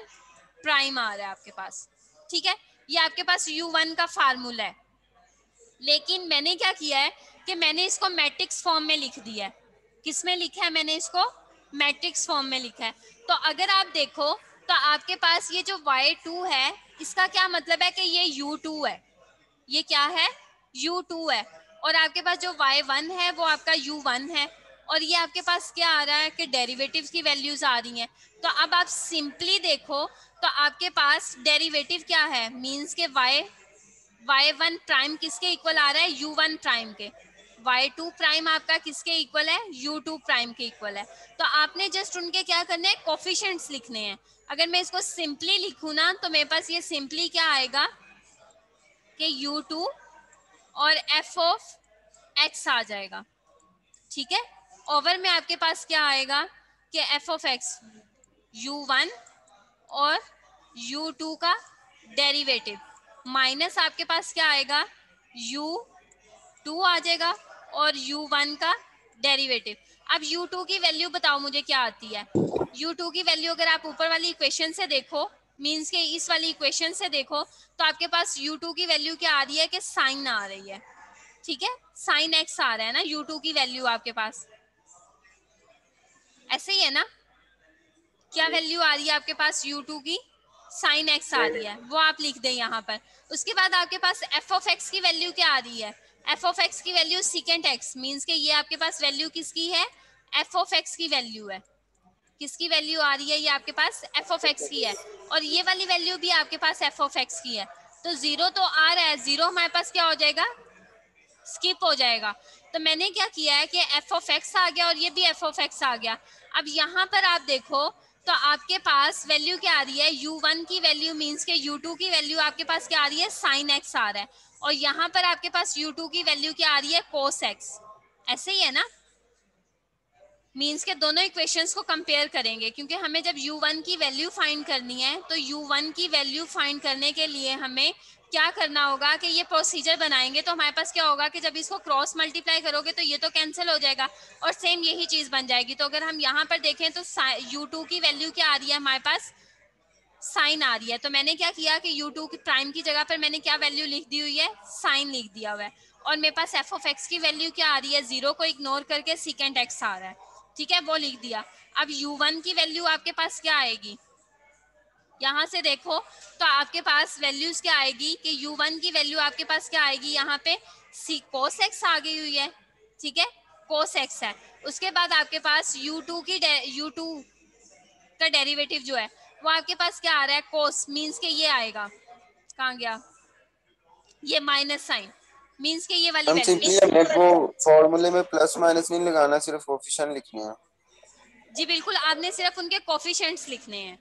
B: प्राइम आ रहा है आपके पास, ठीक है, ये आपके पास u1 का फार्मूला है। लेकिन मैंने क्या किया है कि मैंने इसको मैट्रिक्स फॉर्म में लिख दिया है। किस में लिखा है, मैंने इसको मैट्रिक्स फॉर्म में लिखा है। तो अगर आप देखो तो आपके पास ये जो y2 है, इसका क्या मतलब है कि ये u2 है, ये क्या है, u2 है, और आपके पास जो y1 है वो आपका u1 है, और ये आपके पास क्या आ रहा है कि डेरिवेटिव्स की वैल्यूज आ रही हैं। तो अब आप सिंपली देखो तो आपके पास डेरिवेटिव क्या है, मींस के y1 प्राइम किसके इक्वल आ रहा है, u1 प्राइम के, y2 प्राइम आपका किसके इक्वल है, u2 प्राइम के इक्वल है। तो आपने जस्ट उनके क्या करने हैं, कोफिशिएंट्स लिखने हैं। अगर मैं इसको सिंपली लिखूं ना तो मेरे पास ये सिंपली क्या आएगा कि u2 और f ऑफ x आ जाएगा, ठीक है। ओवर में आपके पास क्या आएगा कि f ऑफ x u1 और u2 का डेरिवेटिव माइनस आपके पास क्या आएगा u2 आ जाएगा और u1 का डेरिवेटिव। अब u2 की वैल्यू बताओ मुझे क्या आती है। u2 की वैल्यू अगर आप ऊपर वाली इक्वेशन से देखो, मींस के इस वाली इक्वेशन से देखो, तो आपके पास u2 की वैल्यू क्या आ रही है कि साइन आ रही है, ठीक है, साइन x आ रहा है ना u2 की वैल्यू आपके पास, ऐसे ही है ना। क्या वैल्यू आ रही है आपके पास u2 की, साइन x आ रही है, वो आप लिख दें यहाँ पर। उसके बाद आपके पास f ऑफ x की वैल्यू क्या आ रही है, f ऑफ x की वैल्यू सेकेंड x, मींस के ये आपके पास वैल्यू किसकी है, f ऑफ x की वैल्यू है। किसकी वैल्यू आ रही है, ये आपके पास f ऑफ x की है, और ये वाली वैल्यू भी आपके पास f ऑफ x की है। तो जीरो तो आ रहा है, जीरो हमारे पास क्या हो जाएगा, स्किप हो जाएगा। तो मैंने क्या किया है कि f ऑफ x आ गया और ये भी f ऑफ x आ गया। अब यहाँ पर आप देखो तो आपके पास वैल्यू क्या आ रही है, u1 की वैल्यू मींस के u2 की वैल्यू आपके पास क्या आ रही है, साइन x आ रहा है, और यहाँ पर आपके पास u2 की वैल्यू क्या आ रही है, कोस x। ऐसे ही है ना, मींस के दोनों इक्वेशंस को कंपेयर करेंगे, क्योंकि हमें जब u1 की वैल्यू फाइंड करनी है तो u1 की वैल्यू फाइंड करने के लिए हमें क्या करना होगा कि ये प्रोसीजर बनाएंगे। तो हमारे पास क्या होगा कि जब इसको क्रॉस मल्टीप्लाई करोगे तो ये तो कैंसिल हो जाएगा और सेम यही चीज बन जाएगी। तो अगर हम यहाँ पर देखें तो u2 की वैल्यू क्या आ रही है, हमारे पास साइन आ रही है। तो मैंने क्या किया कि u2 की प्राइम की जगह पर मैंने क्या वैल्यू लिख दी हुई है, साइन लिख दिया हुआ है, और मेरे पास f ऑफ x की वैल्यू क्या आ रही है, जीरो को इग्नोर करके सेकेंड x आ रहा है, ठीक है, वो लिख दिया। अब u1 की वैल्यू आपके पास क्या आएगी, यहाँ से देखो तो आपके पास वैल्यूज क्या आएगी कि u1 की वैल्यू आपके पास क्या आएगी, यहाँ पे cos x आ गई हुई है, ठीक है, cos x है। उसके बाद आपके पास u2 का डेरिवेटिव जो है वो आपके पास क्या आ रहा है, cos, मींस के ये आएगा, कहाँ गया ये माइनस साइन, मींस के ये वाली
G: हम सिंपली हमें वो फॉर्मूले में प्लस माइनस नहीं लगाना, सिर्फ कोफिशिएंट लिखने हैं।
B: जी बिल्कुल, आपने सिर्फ उनके कोफिशिएंट्स लिखने हैं,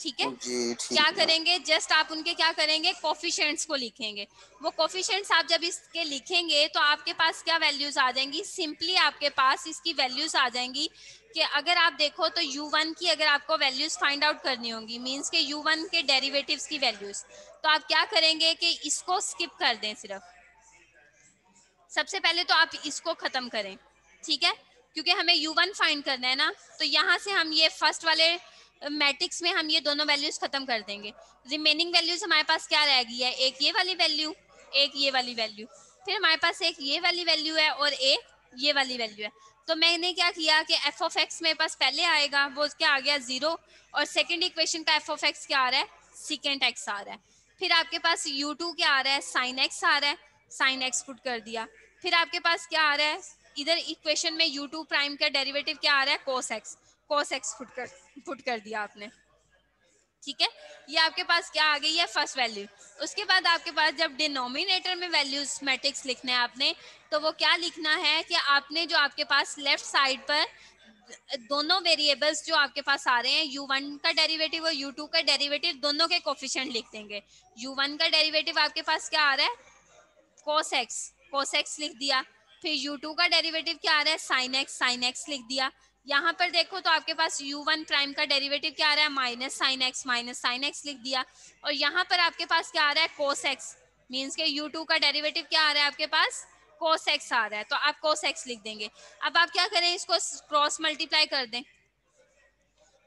B: ठीक है।
G: जी ठीक
B: क्या
G: है।
B: करेंगे, जस्ट आप उनके क्या करेंगे, कोफिशिएंट्स को लिखेंगे। वो कोफिशिएंट्स आप जब इसके लिखेंगे तो आपके पास क्या वैल्यूज आ जाएंगी, सिंपली आपके पास इसकी वैल्यूज आ जाएंगी कि अगर आप देखो तो u1 की अगर आपको वैल्यूज फाइंड आउट करनी होंगी, मींस के u1 के डेरिवेटिव्स की वैल्यूज, तो आप क्या करेंगे कि इसको स्किप कर दें। सिर्फ सबसे पहले तो आप इसको खत्म करें, ठीक है, क्योंकि हमें u1 फाइंड करना है ना। तो यहाँ से हम ये फर्स्ट वाले मैट्रिक्स में हम ये दोनों वैल्यूज खत्म कर देंगे। रिमेनिंग वैल्यूज हमारे पास क्या रह गई है, एक ये वाली वैल्यू, एक ये वाली वैल्यू, फिर हमारे पास एक ये वाली वैल्यू है और एक ये वाली वैल्यू है। तो मैंने क्या किया कि f ऑफ x मेरे पास पहले आएगा, वो क्या आ गया, जीरो, और सेकेंड इक्वेशन का f ऑफ x क्या आ रहा है, सेकेंड x आ रहा है। फिर आपके पास u2 क्या आ रहा है, साइन x आ रहा है, साइन x पुट कर दिया। फिर आपके पास क्या आ रहा है, इधर इक्वेशन में u2 प्राइम का डेरिवेटिव क्या आ रहा है, cos x पुट कर दिया आपने, ठीक है। ये आपके पास क्या आ गई है, फर्स्ट वैल्यू। उसके बाद आपके पास जब डिनोमिनेटर में वैल्यूज मैट्रिक्स लिखना है आपने, तो वो क्या लिखना है कि आपने जो आपके पास लेफ्ट साइड पर दोनों वेरिएबल्स जो आपके पास आ रहे हैं, u1 का डेरिवेटिव और u2 का डेरिवेटिव, दोनों के कोफिशिएंट लिख देंगे। u1 का डेरिवेटिव आपके पास क्या आ रहा है, cos x लिख दिया। फिर u2 का डेरिवेटिव क्या आ रहा है, sin x लिख दिया। यहाँ पर देखो तो आपके पास u1 प्राइम का डेरिवेटिव क्या आ रहा है, माइनस साइन x लिख दिया। और यहाँ पर आपके पास क्या आ रहा है, cos x, मींस के u2 का डेरिवेटिव क्या आ रहा है आपके पास, cos x आ रहा है, तो आप cos x लिख देंगे। अब आप क्या करें, इसको क्रॉस मल्टीप्लाई कर दें,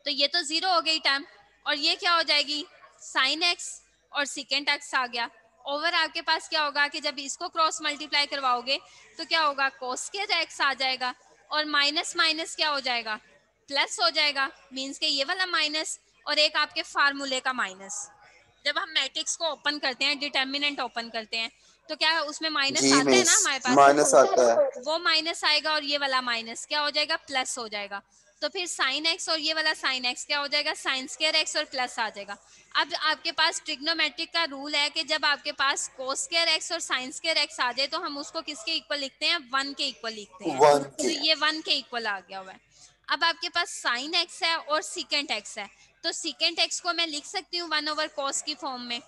B: तो ये तो जीरो हो गई टर्म, और ये क्या हो जाएगी, साइन x और सेकेंड x आ गया। ओवर आपके पास क्या होगा कि जब इसको क्रॉस मल्टीप्लाई करवाओगे तो क्या होगा, cos के x आ जाएगा, और माइनस माइनस क्या हो जाएगा, प्लस हो जाएगा, मींस के ये वाला माइनस और एक आपके फार्मूले का माइनस। जब हम मैट्रिक्स को ओपन करते हैं, डिटर्मिनेंट ओपन करते हैं, तो क्या उसमें माइनस आता है ना हमारे पास,
G: माइनस आता है,
B: वो माइनस आएगा और ये वाला माइनस क्या हो जाएगा, प्लस हो जाएगा। तो फिर साइन एक्स और ये वाला साइन एक्स क्या हो जाएगा, साइन स्क्वायर एक्स और प्लस आ जाएगा। अब आपके पास ट्रिग्नोमेट्रिक का रूल है कि जब आपके पास कोस स्क्वायर एक्स और साइन स्क्वायर एक्स आ जाए तो हम उसको किसके इक्वल लिखते हैं, 1 के इक्वल लिखते हैं। तो ये 1 के इक्वल आ गया हुआ है। अब आपके पास साइन एक्स है और सीकेंट एक्स है, तो सीकेंट एक्स को मैं लिख सकती हूँ 1 ओवर कॉस की फॉर्म में,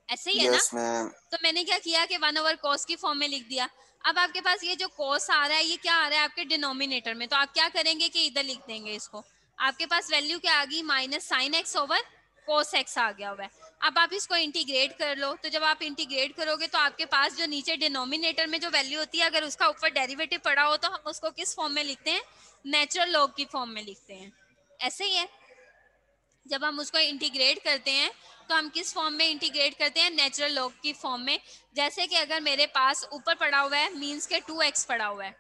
B: ऐसे ही है ना। तो मैंने क्या किया कि 1 ओवर कॉस की फॉर्म में लिख दिया। अब आपके पास ये जो कॉस आ रहा है ये क्या आ रहा है आपके डिनोमिनेटर में, तो आप क्या करेंगे कि इधर लिख देंगे इसको। आपके पास वैल्यू क्या आ गई, minus sine X over cos X आ गया हुआ है। अब आप इसको इंटीग्रेट कर लो, तो जब आप इंटीग्रेट करोगे तो आपके पास जो नीचे डिनोमिनेटर में जो वैल्यू होती है अगर उसका ऊपर डेरिवेटिव पड़ा हो तो हम उसको किस फॉर्म में लिखते हैं, नेचुरल लॉग की फॉर्म में लिखते हैं। ऐसे ही है, जब हम उसको इंटीग्रेट करते हैं तो हम किस फॉर्म में इंटीग्रेट करते हैं, नेचुरल लॉग की फॉर्म में। जैसे कि अगर मेरे पास ऊपर पड़ा हुआ है मीन्स के 2x पड़ा हुआ है,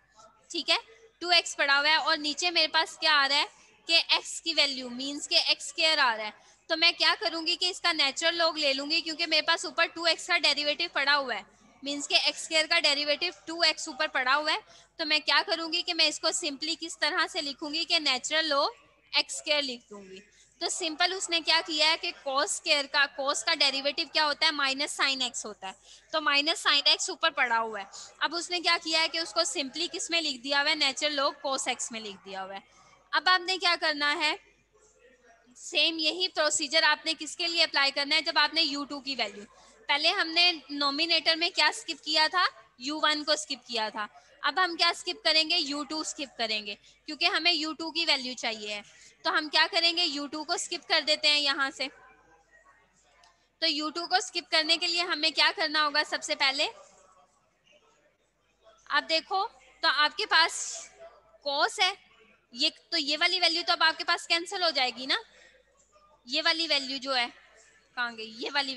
B: ठीक है, 2x पड़ा हुआ है और नीचे मेरे पास क्या आ रहा है कि x की वैल्यू मीन्स के x स्क्वायर आ रहा है, तो मैं क्या करूंगी कि इसका नेचुरल लॉग ले लूंगी क्योंकि मेरे पास ऊपर 2x का डेरिवेटिव पड़ा हुआ है, मीन्स के x स्क्वायर का डेरिवेटिव 2x ऊपर पड़ा हुआ है। तो मैं क्या करूंगी कि मैं इसको सिंपली किस तरह से लिखूंगी कि नेचुरल लॉग x स्क्वायर लिख दूंगी। तो सिंपल उसने क्या किया है कि cos स्क्वायर का cos का डेरिवेटिव क्या होता है, माइनस साइन एक्स होता है, तो माइनस साइन एक्स ऊपर पड़ा हुआ है। अब उसने क्या किया है कि उसको सिंपली किस में लिख दिया हुआ है, नेचुरल लॉग cos एक्स में लिख दिया हुआ है। अब आपने क्या करना है, सेम यही प्रोसीजर आपने किसके लिए अप्लाई करना है, जब आपने u2 की वैल्यू, पहले हमने नोमिनेटर में क्या स्किप किया था, u1 को स्किप किया था। अब हम क्या स्किप करेंगे, u2 स्किप करेंगे क्योंकि हमें u2 की वैल्यू चाहिए है। तो हम क्या करेंगे, u2 को स्किप कर देते हैं यहाँ से। तो u2 को स्किप करने के लिए हमें क्या करना होगा, सबसे पहले आप देखो तो आपके पास cos है, ये तो ये वाली वैल्यू तो अब आपके पास कैंसिल हो जाएगी ना, ये वाली वैल्यू जो है कहाँ गई, ये वाली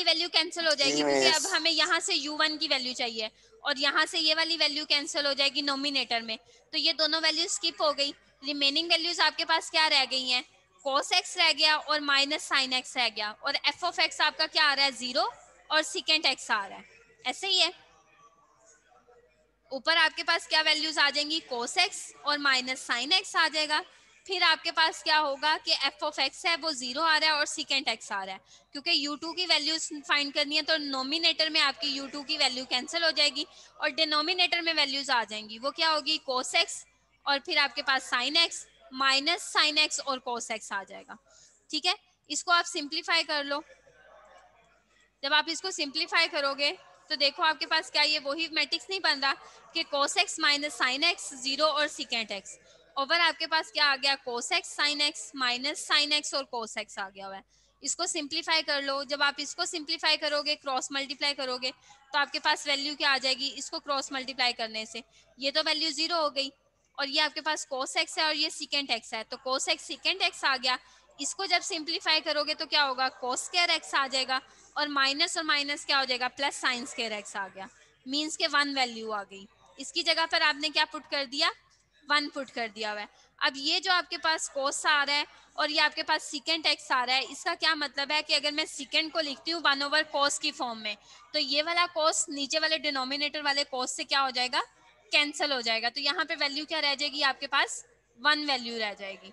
B: वैल्यू कैंसिल हो जाएगी क्योंकि अब हमें यहाँ से u1 की वैल्यू चाहिए और यहाँ से ये वाली वैल्यू कैंसिल हो जाएगी नोमिनेटर में, तो ये दोनों वैल्यू स्किप हो गई। रिमेनिंग वैल्यूज आपके पास क्या रह गई हैं, cos x रह गया और माइनस साइन x रह गया और f ऑफ x आपका क्या आ रहा है, 0 और सेकेंट x आ रहा है। ऐसे ही है, ऊपर आपके पास क्या वैल्यूज आ जाएंगी, cos x और माइनस साइन x आ जाएगा। फिर आपके पास क्या होगा कि f ऑफ x है वो 0 आ रहा है और सेकेंट x आ रहा है, क्योंकि u2 की वैल्यूज फाइंड करनी है तो नोमिनेटर में आपकी u2 की वैल्यू कैंसिल हो जाएगी और डिनोमिनेटर में वैल्यूज आ जाएंगी, वो क्या होगी, cos x और फिर आपके पास sin x minus sine x और cos x आ जाएगा। ठीक है, इसको आप सिंप्लीफाई कर लो। जब आप इसको सिंप्लीफाई करोगे तो देखो आपके पास क्या ये वही मैट्रिक्स नहीं बन रहा कि cos x minus sine x 0 और सेकेंट x, ओवर आपके पास क्या आ गया, cos x sin x minus sine x और cos x आ गया हुआ है। इसको सिंप्लीफाई कर लो, जब आप इसको सिंप्लीफाई करोगे क्रॉस मल्टीप्लाई करोगे तो आपके पास वैल्यू क्या आ जाएगी, इसको क्रॉस मल्टीप्लाई करने से ये तो वैल्यू 0 हो गई और ये आपके पास cos x है और ये सेकेंट x है, तो cos x सेकेंट x आ गया। इसको जब सिंप्लीफाई करोगे तो क्या होगा, cos स्क्वायर x आ जाएगा और माइनस क्या हो जाएगा, प्लस साइन स्क्वायर x आ गया, मीन्स के 1 वैल्यू आ गई। इसकी जगह पर आपने क्या पुट कर दिया, 1 पुट कर दिया हुआ है। अब ये जो आपके पास cos आ रहा है और ये आपके पास सेकेंट x आ रहा है, इसका क्या मतलब है कि अगर मैं सेकेंड को लिखती हूँ 1 ओवर cos की फॉर्म में तो ये वाला cos नीचे वाले डिनोमिनेटर वाले cos से क्या हो जाएगा, कैंसिल हो जाएगा। तो यहाँ पे वैल्यू क्या रह जाएगी, आपके पास 1 वैल्यू रह जाएगी।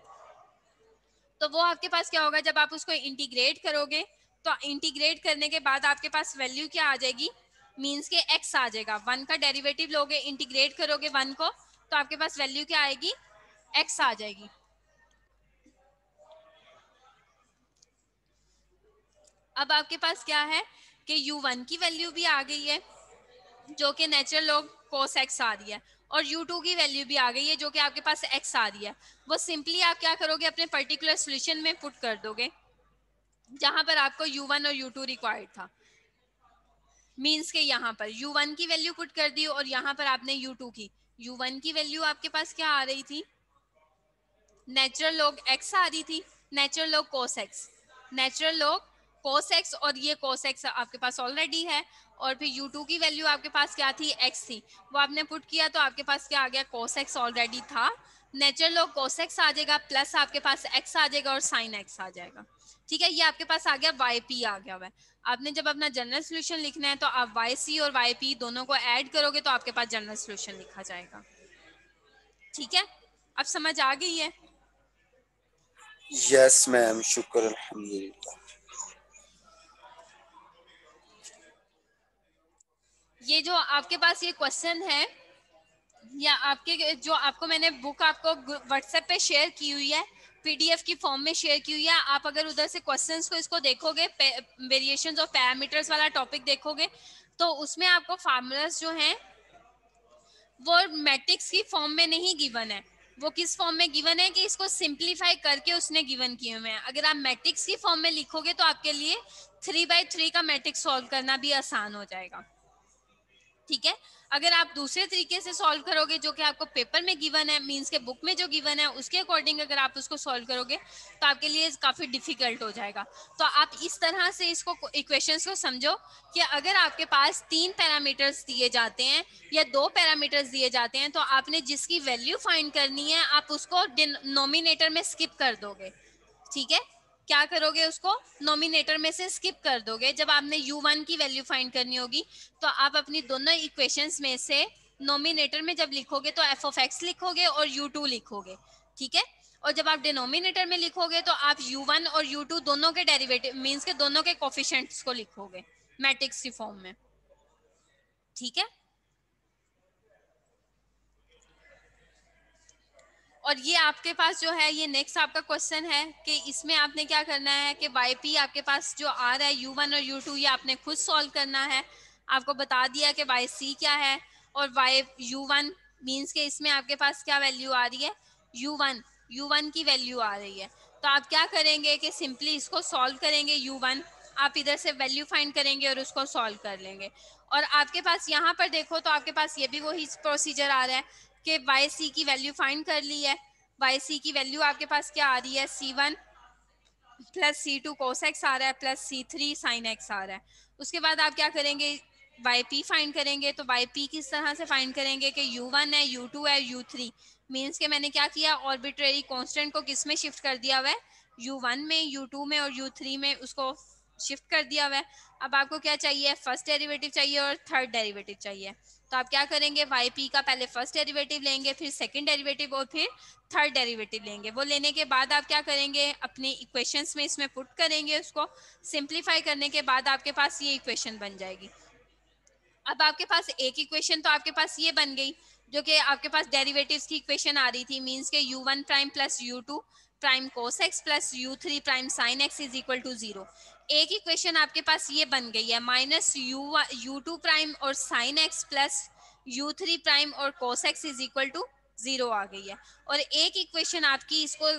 B: तो वो आपके पास क्या होगा, जब आप उसको इंटीग्रेट करोगे तो इंटीग्रेट करने के बाद आपके पास वैल्यू क्या आ जाएगी, मीन्स के x आ जाएगा। 1 का डेरिवेटिव लोगे, इंटीग्रेट करोगे 1 को तो आपके पास वैल्यू क्या आएगी, x आ जाएगी। अब आपके पास क्या है कि u1 की वैल्यू भी आ गई है जो कि नेचुरल लॉग cos x आ रही है और u2 की वैल्यू भी आ गई है जो कि आपके पास x आ रही है। वो सिंपली आप क्या करोगे, अपने पर्टिकुलर सॉल्यूशन में पुट कर दोगे जहां पर आपको u1 और u2 रिक्वायर्ड था, मीन्स के यहाँ पर u1 की वैल्यू पुट कर दी और यहाँ पर आपने u2 की, u1 की वैल्यू आपके पास क्या आ रही थी, नेचुरल लॉग x आ रही थी, natural log cos x, natural log cos x और ये cos x आपके पास ऑलरेडी है और फिर u2 की वैल्यू आपके पास क्या थी, x थी, वो आपने पुट किया तो आपके पास क्या आ गया, cos x ऑलरेडी था, नेचुरल लॉग cos x आ जाएगा प्लस आपके पास x आ जाएगा और sin x आ जाएगा। ठीक है, ये आपके पास आ गया yp आ गया हुआ है। आपने जब अपना जनरल सोल्यूशन लिखना है तो आप yc और yp दोनों को ऐड करोगे तो आपके पास जनरल सोल्यूशन लिखा जाएगा। ठीक है, अब समझ आ गई है?
G: यस मैम, शुक्र अल्हम्दुलिल्लाह।
B: ये जो आपके पास ये क्वेश्चन है, या आपके जो आपको मैंने बुक आपको व्हाट्सएप पे शेयर की हुई है, पीडीएफ की फॉर्म में शेयर की हुई है, आप अगर उधर से क्वेश्चंस को इसको देखोगे, वेरिएशंस ऑफ पैरामीटर्स वाला टॉपिक देखोगे, तो उसमें आपको फार्मूलास जो हैं वो मैट्रिक्स की फॉर्म में नहीं गिवन है। वो किस फॉर्म में गिवन है कि इसको सिंप्लीफाई करके उसने गिवन किए हुए हैं। अगर आप मैट्रिक्स की फॉर्म में लिखोगे तो आपके लिए 3/3 का मैट्रिक्स सॉल्व करना भी आसान हो जाएगा। ठीक है, अगर आप दूसरे तरीके से सॉल्व करोगे जो कि आपको पेपर में गिवन है, मींस के बुक में जो गिवन है उसके अकॉर्डिंग अगर आप उसको सॉल्व करोगे तो आपके लिए काफी डिफिकल्ट हो जाएगा। तो आप इस तरह से इसको इक्वेशंस को समझो कि अगर आपके पास 3 पैरामीटर्स दिए जाते हैं या 2 पैरामीटर्स दिए जाते हैं, तो आपने जिसकी वैल्यू फाइंड करनी है आप उसको डिनोमिनेटर में स्किप कर दोगे। ठीक है, क्या करोगे, उसको नोमिनेटर में से स्किप कर दोगे। जब आपने u1 की वैल्यू फाइंड करनी होगी तो आप अपनी दोनों इक्वेशंस में से नोमिनेटर में जब लिखोगे तो f ऑफ x लिखोगे और u2 लिखोगे। ठीक है, और जब आप डिनोमिनेटर में लिखोगे तो आप u1 और u2 दोनों के डेरिवेटिव मींस के दोनों के कोफिशिएंट्स को लिखोगे मैट्रिक्स की फॉर्म में। ठीक है, और ये आपके पास जो है ये नेक्स्ट आपका क्वेश्चन है कि इसमें आपने क्या करना है कि yp आपके पास जो आ रहा है u1 और u2 ये आपने खुद सॉल्व करना है। आपको बता दिया कि yc क्या है और u1 मींस के इसमें आपके पास क्या वैल्यू आ रही है, u1 की वैल्यू आ रही है। तो आप क्या करेंगे कि सिंपली इसको सॉल्व करेंगे, u1 आप इधर से वैल्यू फाइंड करेंगे और उसको सॉल्व कर लेंगे। और आपके पास यहाँ पर देखो तो आपके पास ये भी वही प्रोसीजर आ रहा है कि yc की वैल्यू फाइंड कर ली है। yc की वैल्यू आपके पास क्या आ रही है, c1 plus c2 cos x आ रहा है प्लस c3 sin x आ रहा है। उसके बाद आप क्या करेंगे, yp फाइंड करेंगे। तो yp किस तरह से फाइंड करेंगे कि u1 है, u2 है, u3 मींस के मैंने क्या किया, आर्बिट्रेरी कांस्टेंट को किस में शिफ्ट कर दिया हुआ है, u1 में, u2 में और u3 में उसको शिफ्ट कर दिया हुआ है। अब आपको क्या चाहिए, फर्स्ट डेरिवेटिव चाहिए और थर्ड डेरिवेटिव चाहिए। तो आप क्या करेंगे, yp का पहले फर्स्ट डेरिवेटिव लेंगे, फिर सेकंड डेरिवेटिव और फिर थर्ड डेरिवेटिव लेंगे। वो लेने के बाद आप क्या करेंगे, अपनी इक्वेशंस में इसमें पुट करेंगे, उसको सिंप्लीफाई करने के बाद आपके पास ये इक्वेशन बन जाएगी। अब आपके पास एक इक्वेशन तो आपके पास ये बन गई जो कि आपके पास डेरिवेटिव्स की इक्वेशन आ रही थी, मींस के u1 prime plus u2 prime cos x plus u3 prime sin x is equal to 0। एक इक्वेशन आपके पास ये बन गई है माइनस u2 प्राइम और sin x plus u3 prime और cos x is equal to 0 आ गई है। और एक इक्वेशन आपकी इसको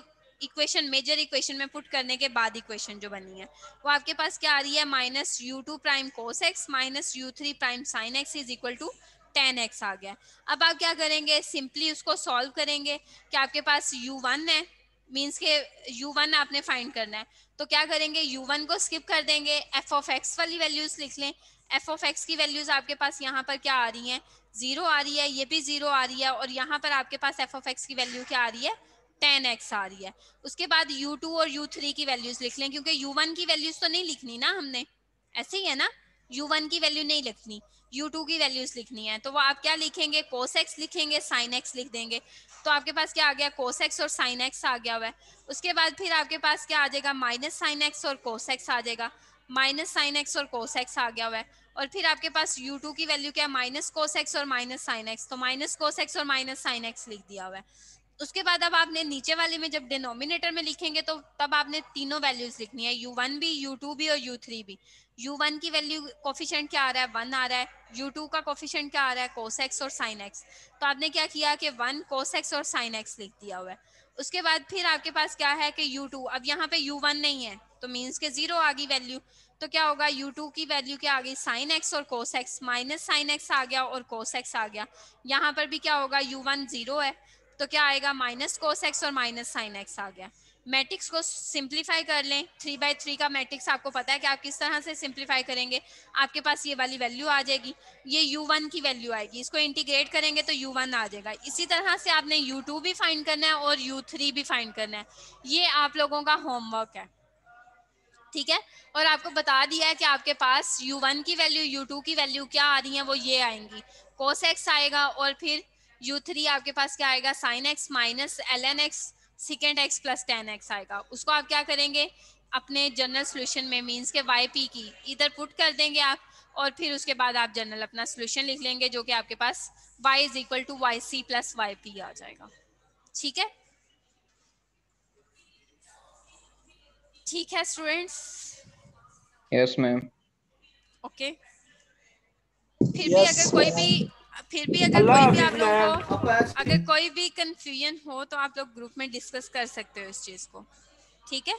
B: इक्वेशन मेजर इक्वेशन में पुट करने के बाद इक्वेशन जो बनी है वो आपके पास क्या आ रही है, minus u2 prime cos x minus u3 prime sin x is equal to 10x आ गया। अब आप क्या करेंगे, सिंपली उसको सॉल्व करेंगे कि आपके पास u1 है, मींस के u1 आपने फाइंड करना है। तो क्या करेंगे, u1 को स्किप कर देंगे, f ऑफ x वाली वैल्यूज लिख लें। f ऑफ x की वैल्यूज आपके पास यहाँ पर क्या आ रही हैं, 0 आ रही है, ये भी 0 आ रही है, और यहाँ पर आपके पास f ऑफ x की वैल्यू क्या आ रही है, 10x आ रही है। उसके बाद u2 और u3 की वैल्यूज लिख लें, क्योंकि u1 की वैल्यूज तो नहीं लिखनी ना हमने, ऐसे ही है ना, u1 की वैल्यू नहीं लिखनी, u2 की वैल्यूज लिखनी है। तो वो आप क्या लिखेंगे, cos x लिखेंगे, sin x लिख देंगे। तो आपके पास क्या आ गया, cos x और sin x आ गया हुआ है। उसके बाद फिर आपके पास क्या आ जाएगा, माइनस sin x और cos x आ जाएगा, माइनस sin x और cos x आ गया हुआ है। और फिर आपके पास u2 की वैल्यू क्या है, माइनस cos x और माइनस sin x, तो माइनस cos x और माइनस sin x लिख दिया हुआ है। उसके बाद अब आपने नीचे वाले में जब डिनोमिनेटर में लिखेंगे तो तब आपने तीनों वैल्यूज लिखनी है, u1 भी, u2 भी और u3 भी। u1 की वैल्यू कोफिशिएंट क्या आ रहा है, 1 आ रहा है, u2 का कोफिशिएंट क्या आ रहा है, cos x और sin x। तो आपने क्या किया कि 1 cos x और sin x लिख दिया हुआ है। उसके बाद फिर आपके पास क्या है कि u2, अब यहाँ पे u1 नहीं है तो मीन्स के 0 आ गई वैल्यू। तो क्या होगा, u2 की वैल्यू क्या आ गई, sin x और cos x, minus sin x आ गया और cos x आ गया। यहाँ पर भी क्या होगा, u1 0 है तो क्या आएगा, माइनस cos x और माइनस sin x आ गया। मैट्रिक्स को सिंप्लीफाई कर लें, 3/3 का मैट्रिक्स आपको पता है कि आप किस तरह से सिंप्लीफाई करेंगे। आपके पास ये वाली वैल्यू आ जाएगी, ये u1 की वैल्यू आएगी, इसको इंटीग्रेट करेंगे तो u1 आ जाएगा। इसी तरह से आपने u2 भी फाइंड करना है और u3 भी फाइंड करना है। ये आप लोगों का होमवर्क है, ठीक है। और आपको बता दिया है कि आपके पास u1 की वैल्यू, u2 की वैल्यू क्या आ रही है, वो ये आएंगी, cos x आएगा और फिर u3 आपके पास क्या आएगा, sine x minus ln x secant x plus ten x आएगा। उसको आप क्या करेंगे, अपने जनरल सोल्यूशन में मीन्स के वाई पी की इधर पुट कर देंगे आप, और फिर उसके बाद आप जनरल अपना सोल्यूशन लिख लेंगे जो कि आपके पास y is equal to Y C plus Y P आ जाएगा। ठीक है, ठीक है स्टूडेंट्स।
F: Yes ma'am.
B: ओके, फिर भी अगर कोई भी कंफ्यूजन हो तो आप लोग ग्रुप में डिस्कस कर सकते हो इस चीज को। ठीक है,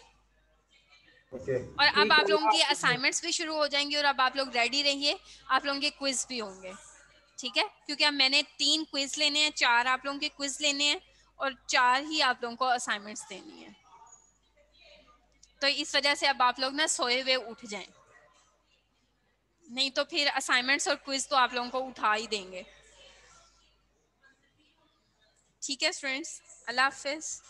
B: और अब आप लोगों की असाइनमेंट्स भी शुरू हो जाएंगी और अब आप लोग रेडी रहिए, आप लोगों के क्विज भी होंगे। ठीक है, क्योंकि अब मैंने 3 क्विज लेने हैं, 4 आप लोगों के क्विज लेने हैं और 4 ही आप लोगों को असाइनमेंट्स देनी है। तो इस वजह से अब आप लोग ना सोए हुए उठ जाएं, नहीं तो फिर असाइनमेंट्स और क्विज तो आप लोगों को उठा ही देंगे। ठीक है स्टूडेंट्स, अल्लाह हाफिज।